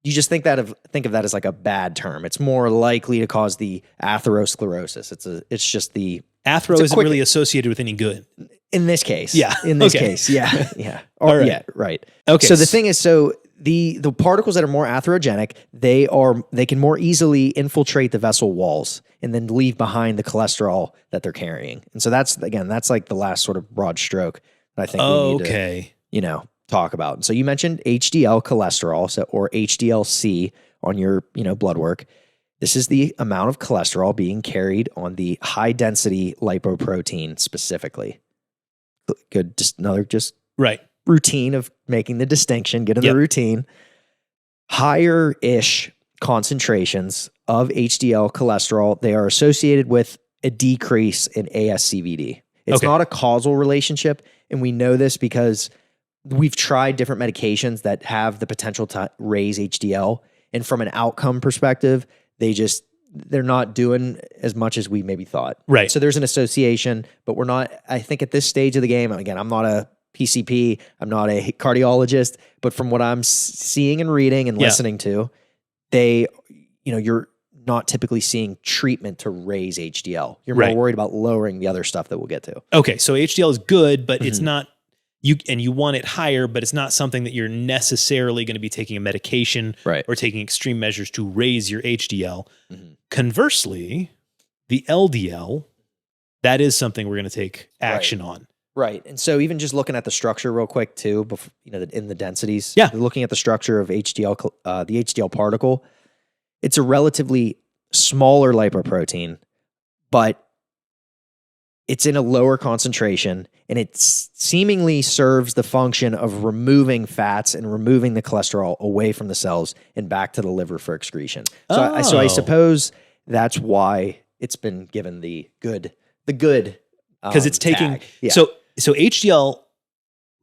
You just think of that as like a bad term. It's more likely to cause the atherosclerosis. It's just the athero isn't really associated with any good in this case. Yeah. In this case. Yeah. Yeah. All right. Yeah. Right. Okay. So the thing is, the particles that are more atherogenic, they can more easily infiltrate the vessel walls and then leave behind the cholesterol that they're carrying. And so that's like the last sort of broad stroke that I think we need to, talk about. And so you mentioned HDL cholesterol, or HDL-C on your, blood work. This is the amount of cholesterol being carried on the high density lipoprotein specifically. Good. Just another routine of making the distinction, get in the routine. higher-ish concentrations of HDL cholesterol, they are associated with a decrease in ASCVD. It's not a causal relationship, and we know this because we've tried different medications that have the potential to raise HDL, and from an outcome perspective, they're not doing as much as we maybe thought. Right. So there's an association, but we're not, I think at this stage of the game, again, I'm not a PCP, I'm not a cardiologist, but from what I'm seeing and reading and listening to, you're not typically seeing treatment to raise HDL. You're more worried about lowering the other stuff that we'll get to. Okay, so HDL is good, but it's not, you want it higher, but it's not something that you're necessarily going to be taking a medication or taking extreme measures to raise your HDL. Conversely, the LDL, that is something we're going to take action on. Right. And so even just looking at the structure real quick too, before, in the densities, looking at the structure of HDL, the HDL particle, it's a relatively smaller lipoprotein, but it's in a lower concentration, and it seemingly serves the function of removing fats and removing the cholesterol away from the cells and back to the liver for excretion. So I suppose that's why it's been given the good because it's taking so HDL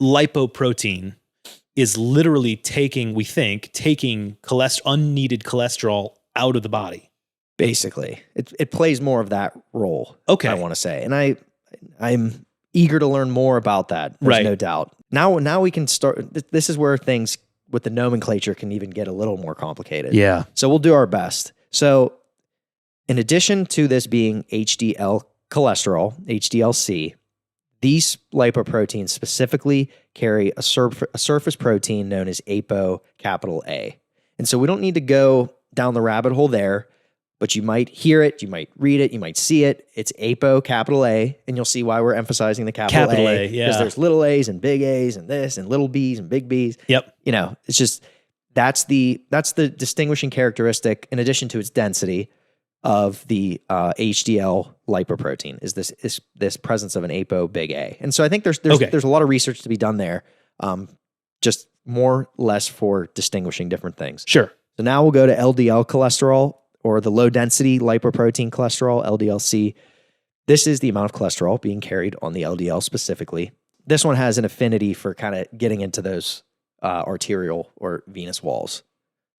lipoprotein is literally taking unneeded cholesterol out of the body. Basically, it plays more of that role. Okay, I want to say, and I'm eager to learn more about that. There's no doubt. Now we can start. This is where things with the nomenclature can even get a little more complicated. Yeah. So we'll do our best. So, in addition to this being HDL cholesterol, HDLC, these lipoproteins specifically carry a surface protein known as ApoA. And so we don't need to go down the rabbit hole there, but you might hear it, you might read it, you might see it. It's ApoA, and you'll see why we're emphasizing the capital A. Because there's little A's and big A's and this, and little B's and big B's. Yep. It's just, that's the distinguishing characteristic, in addition to its density, of the HDL lipoprotein is this presence of an ApoB big A. And so I think there's a lot of research to be done there, just more or less for distinguishing different things. Sure. So now we'll go to LDL cholesterol, or the low density lipoprotein cholesterol, LDLC. This is the amount of cholesterol being carried on the LDL specifically. This one has an affinity for kind of getting into those arterial or venous walls.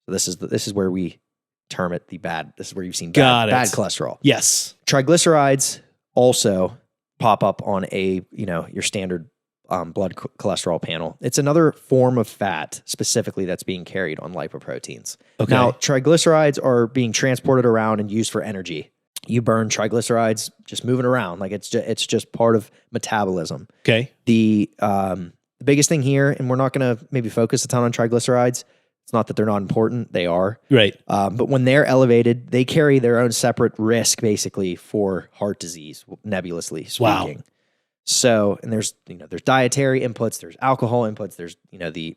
So this is where we term it the bad. This is where you've seen bad cholesterol. Yes. Triglycerides also pop up on your standard blood cholesterol panel. It's another form of fat specifically that's being carried on lipoproteins. Okay. Now, triglycerides are being transported around and used for energy. You burn triglycerides just moving around. Like it's just part of metabolism. Okay. The biggest thing here, and we're not going to maybe focus a ton on triglycerides. It's not that they're not important. They are. Right. But when they're elevated, they carry their own separate risk basically for heart disease, nebulously speaking. Wow. So, and there's dietary inputs, there's alcohol inputs, there's, the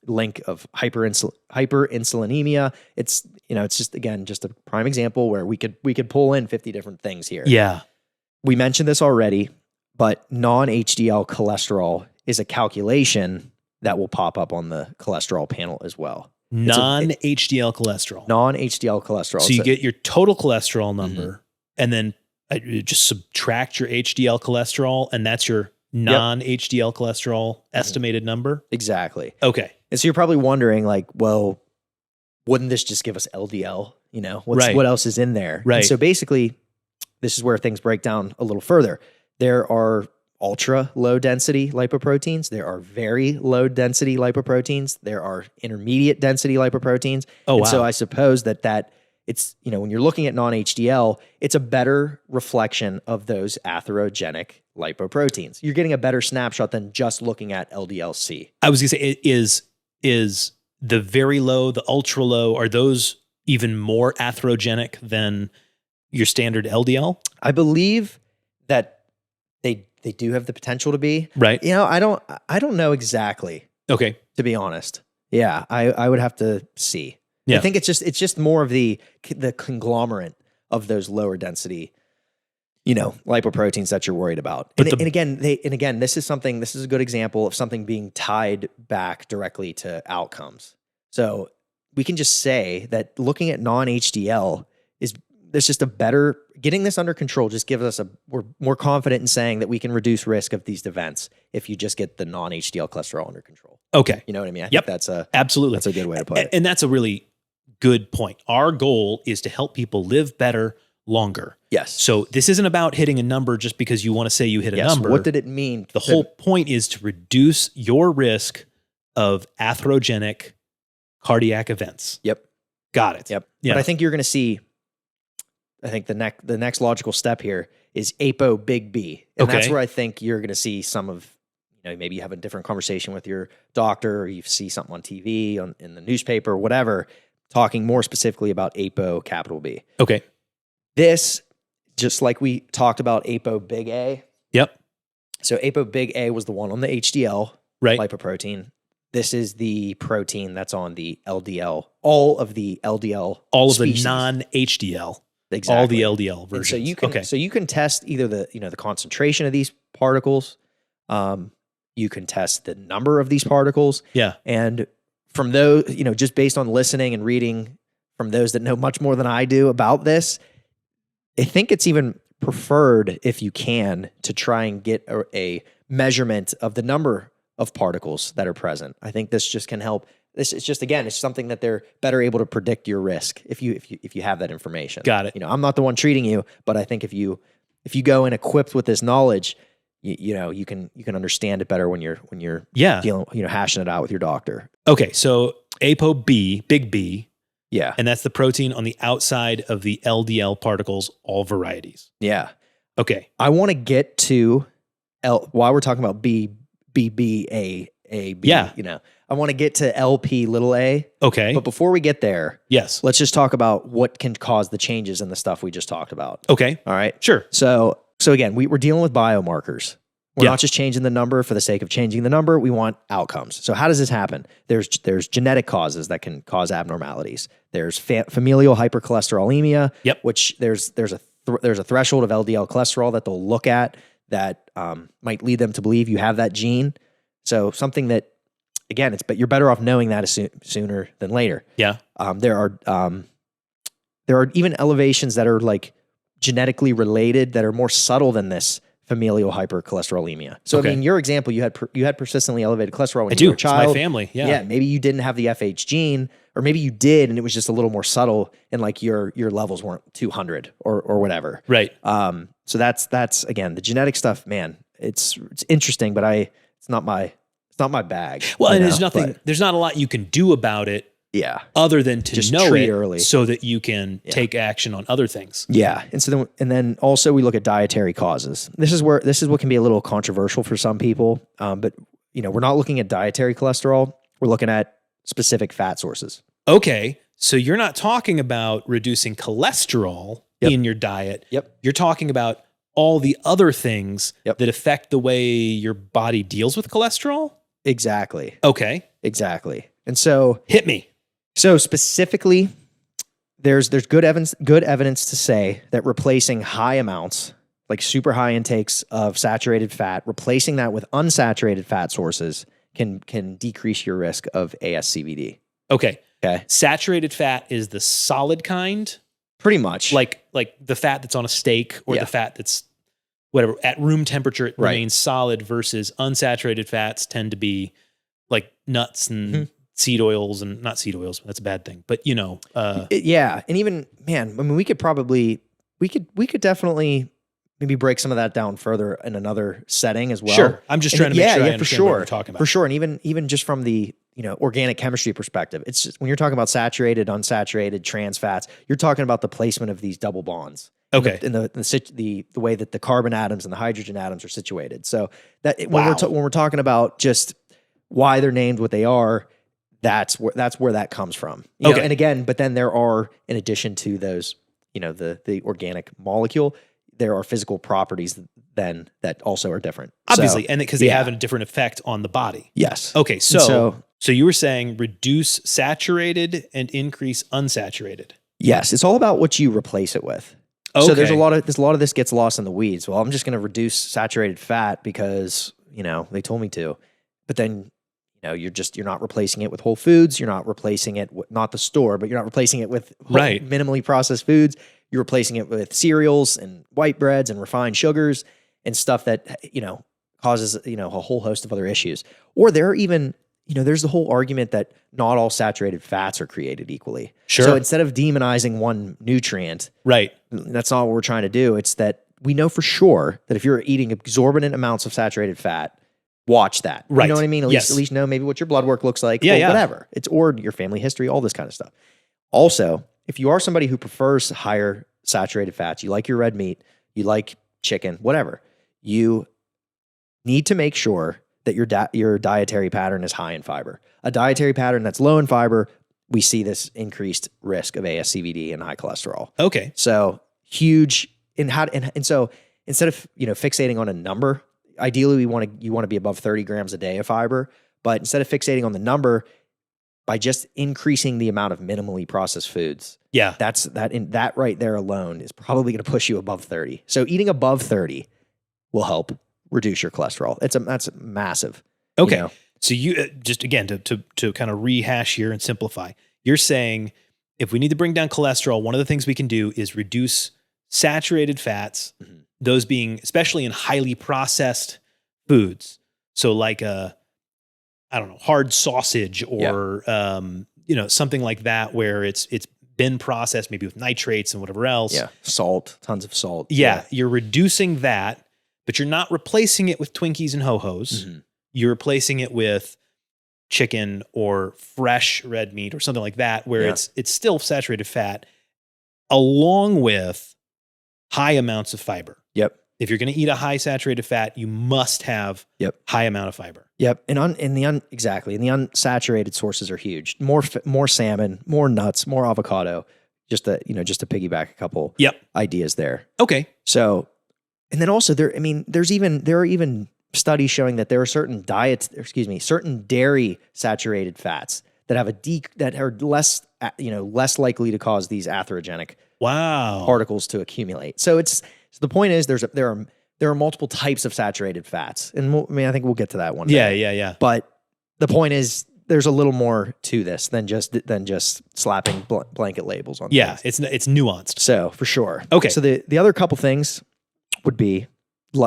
link of hyperinsulinemia. It's just, again, just a prime example where we could pull in 50 different things here. Yeah. We mentioned this already, but non-HDL cholesterol is a calculation that will pop up on the cholesterol panel as well. Non-HDL cholesterol. Non-HDL cholesterol. So you get your total cholesterol number, and then just subtract your HDL cholesterol, and that's your non-HDL cholesterol estimated number? Exactly. Okay. And so you're probably wondering, like, well, wouldn't this just give us LDL? What else is in there? Right. And so basically, this is where things break down a little further. There are ultra low density lipoproteins. There are very low density lipoproteins. There are intermediate density lipoproteins. Oh, wow. And so I suppose that it's, when you're looking at non-HDL, it's a better reflection of those atherogenic lipoproteins. You're getting a better snapshot than just looking at LDL-C. I was going to say, is the very low, the ultra low, are those even more atherogenic than your standard LDL? I believe that they do have the potential to be. Right. I don't know exactly. Okay. To be honest. Yeah, I would have to see. Yeah. I think it's just more of the conglomerate of those lower density, lipoproteins that you're worried about. And again, this is a good example of something being tied back directly to outcomes. So we can just say that looking at non-HDL there's just a better, getting this under control just gives us we're more confident in saying that we can reduce risk of these events if you just get the non-HDL cholesterol under control. Okay. You know what I mean? I think that's absolutely. That's a good way to put it. And that's a really good point. Our goal is to help people live better longer. Yes. So this isn't about hitting a number just because you want to say you hit a number. What did it mean? The whole point is to reduce your risk of atherogenic cardiac events. Yep. Got it. Yep. Yeah. But I think you're going to see, I think the next logical step here is ApoB. And that's where I think you're going to see some of, maybe you have a different conversation with your doctor, or you see something on TV, in the newspaper, whatever, talking more specifically about ApoB. Okay. This, just like we talked about ApoA. Yep. So ApoA was the one on the HDL lipoprotein. This is the protein that's on the LDL, all of the LDL, all species. of the non-HDL. Exactly. All the LDL versions. So you can test either the concentration of these particles. You can test the number of these particles. Yeah. And from those, just based on listening and reading from those that know much more than I do about this, I think it's even preferred, if you can, to try and get a measurement of the number of particles that are present. I think this just can help. This is just, again, it's something that they're better able to predict your risk if you have that information. Got it. I'm not the one treating you, but I think if you go in equipped with this knowledge, you can understand it better when you're dealing, hashing it out with your doctor. Okay, so ApoB, big B. Yeah. And that's the protein on the outside of the LDL particles, all varieties. Yeah. Okay. I want to get to while we're talking about BBA. Yeah. I want to get to LP little a. Okay. But before we get there, yes, let's just talk about what can cause the changes in the stuff we just talked about. Okay. All right. Sure. So again, we're dealing with biomarkers. We're not just changing the number for the sake of changing the number. We want outcomes. So how does this happen? There's genetic causes that can cause abnormalities. There's familial hypercholesterolemia. Yep. Which there's a threshold of LDL cholesterol that they'll look at that might lead them to believe you have that gene. So something that, again, but you're better off knowing that sooner than later. Yeah. There are even elevations that are like genetically related that are more subtle than this familial hypercholesterolemia. So I mean, your example, you had persistently elevated cholesterol when you were a child. It's my family. Yeah. Yeah. Maybe you didn't have the FH gene, or maybe you did, and it was just a little more subtle, and like your levels weren't 200 or whatever. Right. So that's again, the genetic stuff, man. It's interesting, but it's not my bag. Well, and there's not a lot you can do about it. Yeah. Other than to just know treat it early, so that you can take action on other things. Yeah. And then also we look at dietary causes. This is what can be a little controversial for some people. But we're not looking at dietary cholesterol. We're looking at specific fat sources. Okay. So you're not talking about reducing cholesterol in your diet. Yep. You're talking about all the other things that affect the way your body deals with cholesterol? Exactly. Okay. Exactly. And so hit me. So specifically, there's good evidence to say that replacing high amounts, like super high intakes of saturated fat, replacing that with unsaturated fat sources can decrease your risk of ASCVD. Okay. Okay. Saturated fat is the solid kind? Pretty much. Like the fat that's on a steak, or the fat that's whatever at room temperature, it remains solid, versus unsaturated fats tend to be like nuts and seed oils, and not seed oils, that's a bad thing. But and even, man, I mean, we could definitely maybe break some of that down further in another setting as well. Sure. I'm just trying to make sure I understand what we're talking about. For sure. And even just from the, organic chemistry perspective, it's just, when you're talking about saturated, unsaturated, trans fats, you're talking about the placement of these double bonds. Okay. In the way that the carbon atoms and the hydrogen atoms are situated. So that when we're talking about just why they're named what they are, that's where that comes from. You know? And again, but then there are, in addition to those, the organic molecule, there are physical properties then that also are different. Obviously, and because they have a different effect on the body. Yes. Okay, so you were saying reduce saturated and increase unsaturated. Yes, it's all about what you replace it with. Okay. So there's a lot of this gets lost in the weeds. Well, I'm just going to reduce saturated fat because, they told me to. But then, you're not replacing it with whole foods. You're not replacing it with, not the store, but you're not replacing it with minimally processed foods. You're replacing it with cereals and white breads and refined sugars and stuff that, causes, a whole host of other issues. Or there are even, there's the whole argument that not all saturated fats are created equally. Sure. So instead of demonizing one nutrient, that's not what we're trying to do. It's that we know for sure that if you're eating exorbitant amounts of saturated fat, watch that. Right. You know what I mean? At least know maybe what your blood work looks like, whatever. Or your family history, all this kind of stuff. Also, if you are somebody who prefers higher saturated fats, you like your red meat, you like chicken, whatever, you need to make sure that your dietary pattern is high in fiber. A dietary pattern that's low in fiber, we see this increased risk of ASCVD and high cholesterol. Okay. So huge. And so instead of, fixating on a number, ideally you want to be above 30 grams a day of fiber, but instead of fixating on the number, by just increasing the amount of minimally processed foods, that right there alone is probably going to push you above 30. So eating above 30 will help reduce your cholesterol. That's massive. Okay. So you just again to kind of rehash here and simplify. You're saying if we need to bring down cholesterol, one of the things we can do is reduce saturated fats, those being especially in highly processed foods. So like hard sausage or something like that where it's been processed maybe with nitrates and whatever else. Yeah. Salt, tons of salt. Yeah. You're reducing that, but you're not replacing it with Twinkies and Ho-Hos. You're replacing it with chicken or fresh red meat or something like that, where it's still saturated fat along with high amounts of fiber. Yep. If you're going to eat a high saturated fat, you must have high amount of fiber. Yep. And the unsaturated sources are huge. More salmon, more nuts, more avocado. Just to piggyback a couple ideas there. Okay. So, and then also there are even studies showing that there are certain dairy saturated fats that have that are less likely to cause these atherogenic particles to accumulate. So the point is there are multiple types of saturated fats, and I think we'll get to that one day. Yeah. But the point is there's a little more to this than just slapping blanket labels on. Yeah, things. it's nuanced. So for sure. Okay. So the other couple things would be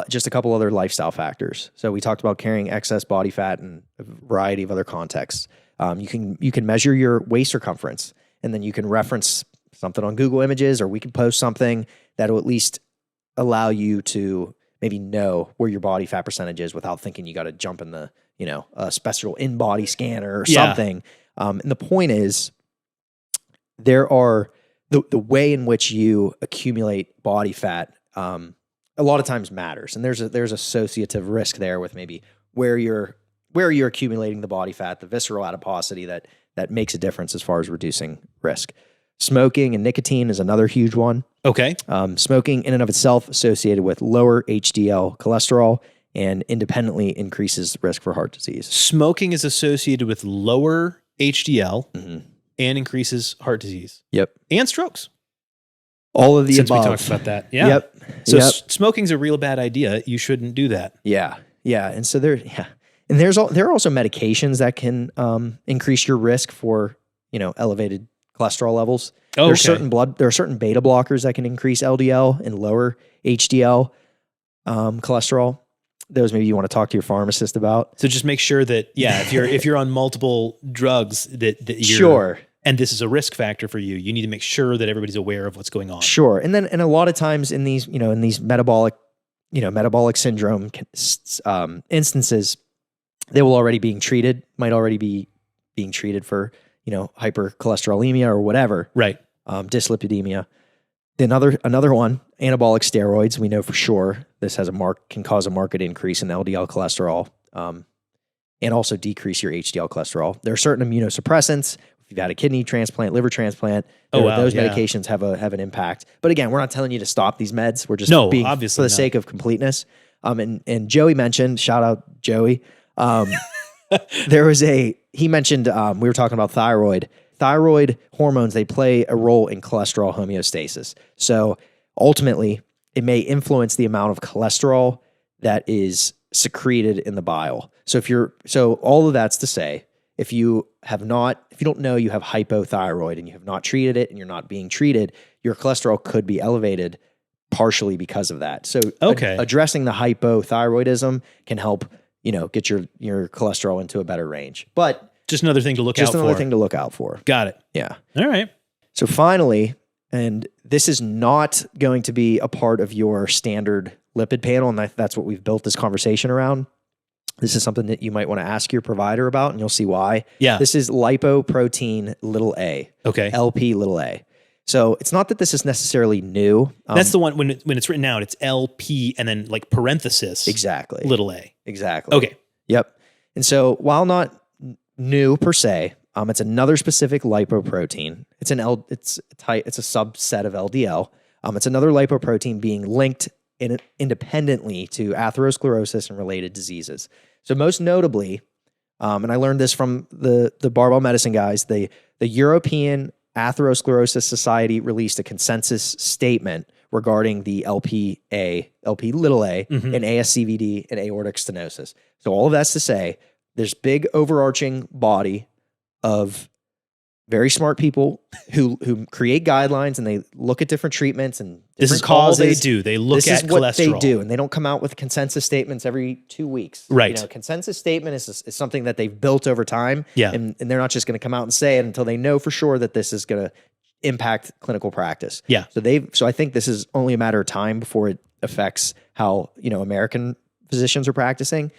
just a couple other lifestyle factors. So we talked about carrying excess body fat in a variety of other contexts. You can measure your waist circumference, and then you can reference something on Google Images, or we can post something that will at least allow you to maybe know where your body fat percentage is without thinking you got to jump in the, a special in-body scanner or something. And the point is, there are the way in which you accumulate body fat, a lot of times matters. And there's associative risk there with maybe where you're accumulating the body fat, the visceral adiposity that makes a difference as far as reducing risk. Smoking and nicotine is another huge one. Okay. Smoking in and of itself associated with lower HDL cholesterol and independently increases risk for heart disease. Smoking is associated with lower HDL and increases heart disease. Yep. And strokes. All of the Since above. we talked about that. Yeah. Yep. So smoking's a real bad idea. You shouldn't do that. Yeah. Yeah. And so there are also medications that can increase your risk for, elevated cholesterol levels. Oh, there are certain beta blockers that can increase LDL and lower HDL cholesterol. Those maybe you want to talk to your pharmacist about. So just make sure that if you're on multiple drugs that you're sure. And this is a risk factor for you, you need to make sure that everybody's aware of what's going on. Sure. And a lot of times in these metabolic syndrome instances, they will already might already be being treated for, hypercholesterolemia or whatever. Right. Dyslipidemia. Another one, anabolic steroids. We know for sure this can cause a marked increase in LDL cholesterol, and also decrease your HDL cholesterol. There are certain immunosuppressants. If you've had a kidney transplant, liver transplant, those medications have an impact. But again, we're not telling you to stop these meds. We're just being obviously for the sake of completeness. And Joey mentioned, shout out Joey. He mentioned, we were talking about thyroid. Thyroid hormones, they play a role in cholesterol homeostasis. So ultimately, it may influence the amount of cholesterol that is secreted in the bile. So all of that's to say, if you don't know you have hypothyroid and you have not treated it and you're not being treated, your cholesterol could be elevated partially because of that. So addressing the hypothyroidism can help, get your cholesterol into a better range. But just another thing to look out for. Just another thing to look out for. Got it. Yeah. All right. So finally, and this is not going to be a part of your standard lipid panel, and that's what we've built this conversation around. This is something that you might want to ask your provider about, and you'll see why. Yeah. This is lipoprotein little a. Okay. LP little a. So it's not that this is necessarily new. That's the one when it's written out, it's LP and then like parenthesis. Exactly. Little a. Exactly. Okay. Yep. And so while not new per se, it's another specific lipoprotein. It's a subset of LDL. It's another lipoprotein being linked independently to atherosclerosis and related diseases. So most notably, and I learned this from the Barbell Medicine guys, the European Atherosclerosis Society released a consensus statement regarding the LP little a, and ASCVD and aortic stenosis. So all of that's to say, there's big overarching body of very smart people who create guidelines and they look at different treatments and different this is causes. All they do. They look at cholesterol. This is what they do, and they don't come out with consensus statements every 2 weeks. Right. Consensus statement is something that they've built over time. Yeah. And they're not just going to come out and say it until they know for sure that this is going to impact clinical practice. Yeah. So I think this is only a matter of time before it affects how American physicians are practicing.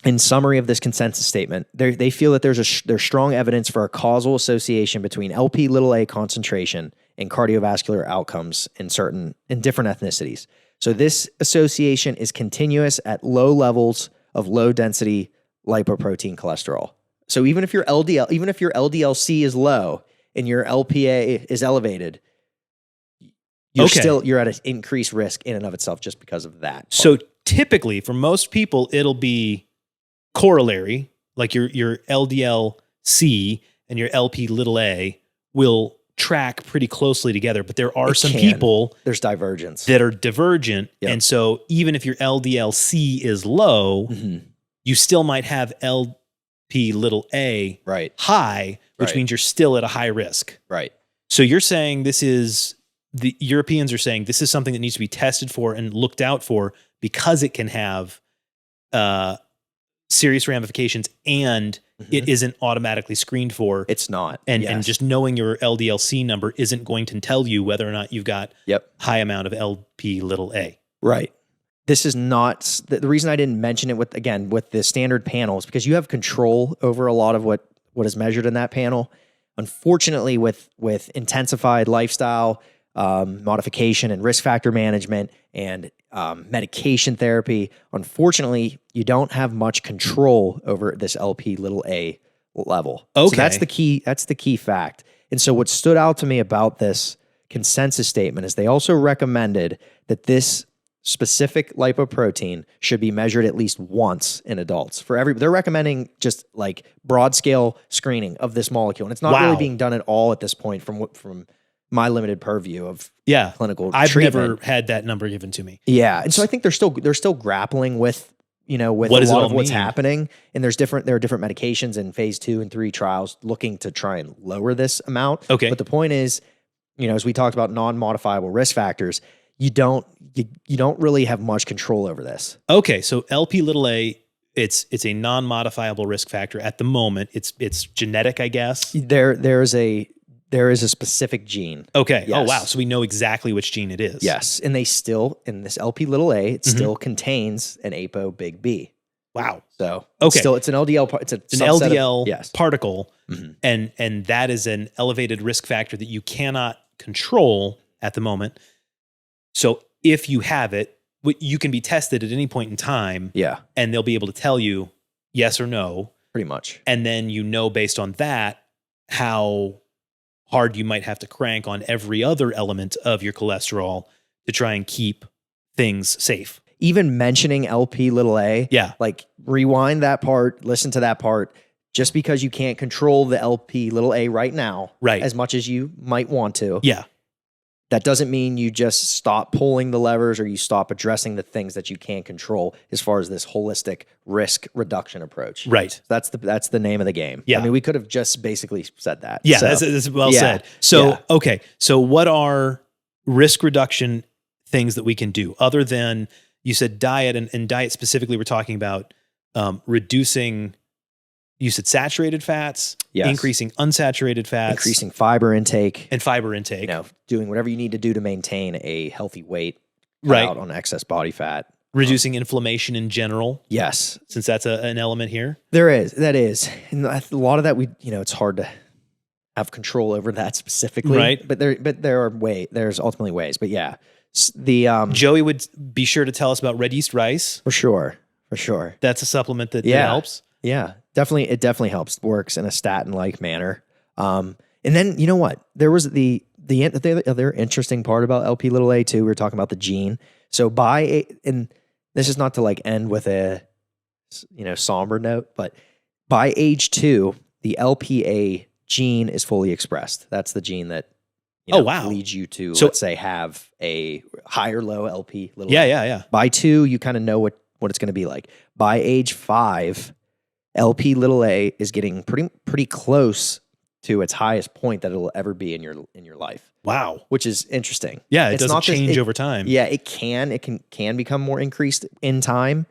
In summary of this consensus statement, they feel that there's strong evidence for a causal association between LP little a concentration and cardiovascular outcomes in different ethnicities. So this association is continuous at low levels of low density lipoprotein cholesterol. So even if your LDL-C is low and your LPA is elevated, you're at an increased risk in and of itself just because of that. So typically for most people, it'll be corollary, like your LDL-C and your LP little a will track pretty closely together, but there are some people there's divergence that are divergent. Yep. And so even if your LDL-C is low, you still might have LP little a high, which means you're still at a high risk. Right. So you're saying the Europeans are saying this is something that needs to be tested for and looked out for because it can have serious ramifications and it isn't automatically screened for. It's not. And just knowing your LDL-C number isn't going to tell you whether or not you've got high amount of LP little a. Right. This is not the reason I didn't mention it with the standard panels, because you have control over a lot of what is measured in that panel. Unfortunately, with intensified lifestyle modification and risk factor management and medication therapy, unfortunately, you don't have much control over this LP little a level. Okay. So that's the key fact. And so what stood out to me about this consensus statement is they also recommended that this specific lipoprotein should be measured at least once in adults. They're recommending just like broad scale screening of this molecule. And it's not really being done at all at this point from my limited purview of clinical treatment. I've never had that number given to me. Yeah. And so I think they're still grappling with a lot of what's happening. And there are different medications in phase 2 and 3 trials looking to try and lower this amount. Okay. But the point is, as we talked about non-modifiable risk factors, you don't really have much control over this. Okay. So LP little a, it's a non-modifiable risk factor at the moment. It's genetic, I guess. There is a specific gene. Okay. Yes. Oh, wow. So we know exactly which gene it is. Yes. And they still, in this LP little a, it still contains an ApoB. Wow. So okay. It's an LDL, it's an LDL particle. And that is an elevated risk factor that you cannot control at the moment. So if you have it, you can be tested at any point in time. Yeah. And they'll be able to tell you yes or no. Pretty much. And then based on that, how hard you might have to crank on every other element of your cholesterol to try and keep things safe. Even mentioning LP little a, like rewind that part, listen to that part. Just because you can't control the LP little a right now, as much as you might want to, That doesn't mean you just stop pulling the levers or you stop addressing the things that you can't control as far as this holistic risk reduction approach. Right. That's the name of the game. Yeah. I mean, we could have just basically said that. Yeah, So, that's well said. So, okay. So what are risk reduction things that we can do other than, you said diet, and diet specifically, we're talking about reducing, you said saturated fats, increasing unsaturated fats, increasing fiber intake, and fiber intake. Doing whatever you need to do to maintain a healthy weight, right, on excess body fat, reducing inflammation in general. Yes, since that's an element here. That is, and a lot of that it's hard to have control over that specifically, right? But there's ultimately ways. But yeah, the Joey would be sure to tell us about red yeast rice for sure. That's a supplement that helps. Yeah, definitely. It definitely helps. Works in a statin-like manner. And then you know what? There was the other interesting part about Lp(a) too. We were talking about the gene. So and this is not to like end with a somber note, but by age 2, the LPA gene is fully expressed. That's the gene that leads you to, let's say, have a high or low LP. Yeah. By 2, you kind of know what it's going to be like. By age 5, Lp(a) is getting pretty close to its highest point that it'll ever be in your life. Wow, which is interesting. Yeah, it doesn't change over time. Yeah, it can become more increased in time,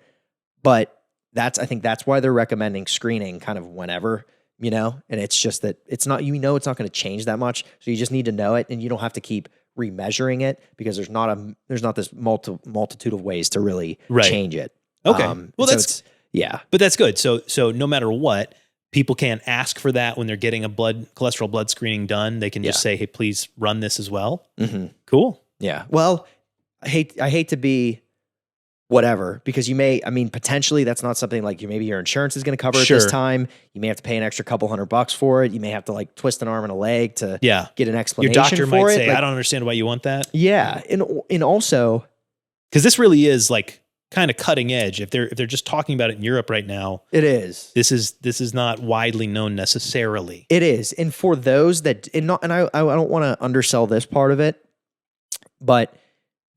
but I think that's why they're recommending screening kind of whenever, and it's just that it's not it's not going to change that much, so you just need to know it, and you don't have to keep remeasuring it because there's not this multitude of ways to really change it. Okay, well but that's good. So no matter what, people can ask for that when they're getting a cholesterol blood screening done. They can just say, "Hey, please run this as well." Mm-hmm. Cool. Yeah. Well, I hate to be whatever, because potentially that's not something like maybe your insurance is going to cover at this time. You may have to pay an extra couple $100 for it. You may have to like twist an arm and a leg to get an explanation. Your doctor might say, like, "I don't understand why you want that." Yeah, and also because this really is like kind of cutting edge. If they're just talking about it in Europe right now, it is. This is not widely known necessarily. It is, and for those that I don't want to undersell this part of it, but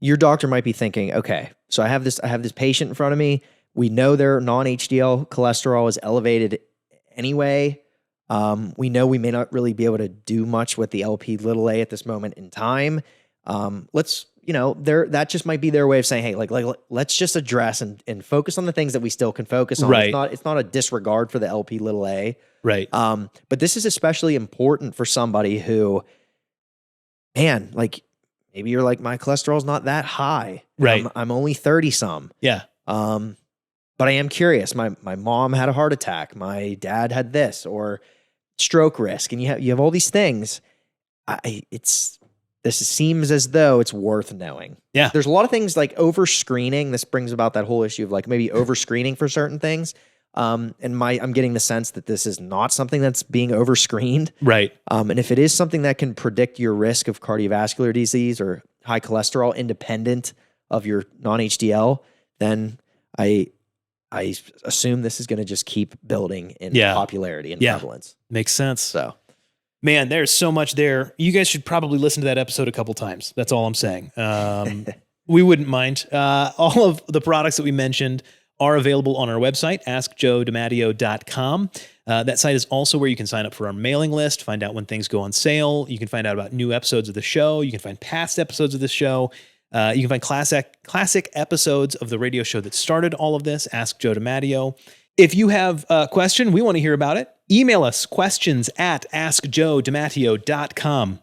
your doctor might be thinking, okay, so I have this patient in front of me. We know their non-HDL cholesterol is elevated anyway. We know we may not really be able to do much with the Lp(a) at this moment in time. Let's, that just might be their way of saying, hey, like let's just address and focus on the things that we still can focus on. Right. It's not a disregard for the Lp(a). Right. But this is especially important for somebody who, man, like maybe you're like, my cholesterol's not that high. Right. I'm only 30 some. Yeah. But I am curious. My mom had a heart attack. My dad had this, or stroke risk, and you have all these things. This seems as though it's worth knowing. Yeah. There's a lot of things like over screening. This brings about that whole issue of like maybe over screening for certain things. And I'm getting the sense that this is not something that's being over screened. Right. And if it is something that can predict your risk of cardiovascular disease or high cholesterol independent of your non-HDL, then I assume this is going to just keep building in popularity and prevalence. Makes sense. So, man, there's so much there. You guys should probably listen to that episode a couple times. That's all I'm saying. We wouldn't mind. All of the products that we mentioned are available on our website, askjoedimatteo.com. That site is also where you can sign up for our mailing list, find out when things go on sale. You can find out about new episodes of the show. You can find past episodes of the show. You can find classic episodes of the radio show that started all of this, Ask Joe DiMatteo. If you have a question, we want to hear about it. Email us, questions@askjoedimatteo.com.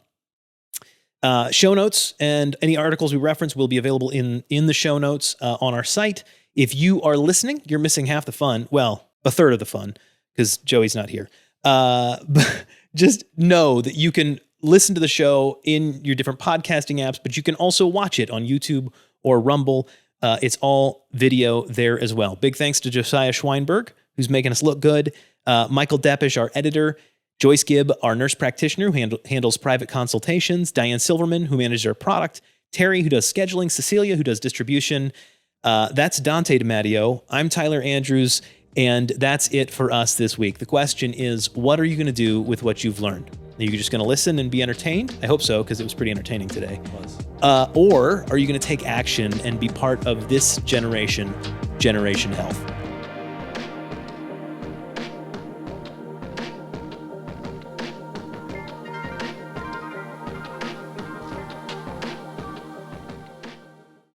Show notes and any articles we reference will be available in the show notes on our site. If you are listening, you're missing half the fun. Well, a third of the fun, because Joey's not here. But just know that you can listen to the show in your different podcasting apps, but you can also watch it on YouTube or Rumble. It's all video there as well. Big thanks to Josiah Schweinberg, who's making us look good. Michael Deppish, our editor. Joyce Gibb, our nurse practitioner, who handles private consultations. Diane Silverman, who manages our product. Terry, who does scheduling. Cecilia, who does distribution. That's Dante DiMatteo. I'm Tyler Andrews, and that's it for us this week. The question is, what are you going to do with what you've learned? Are you just going to listen and be entertained? I hope so, because it was pretty entertaining today. It was. Or are you going to take action and be part of this Generation Health?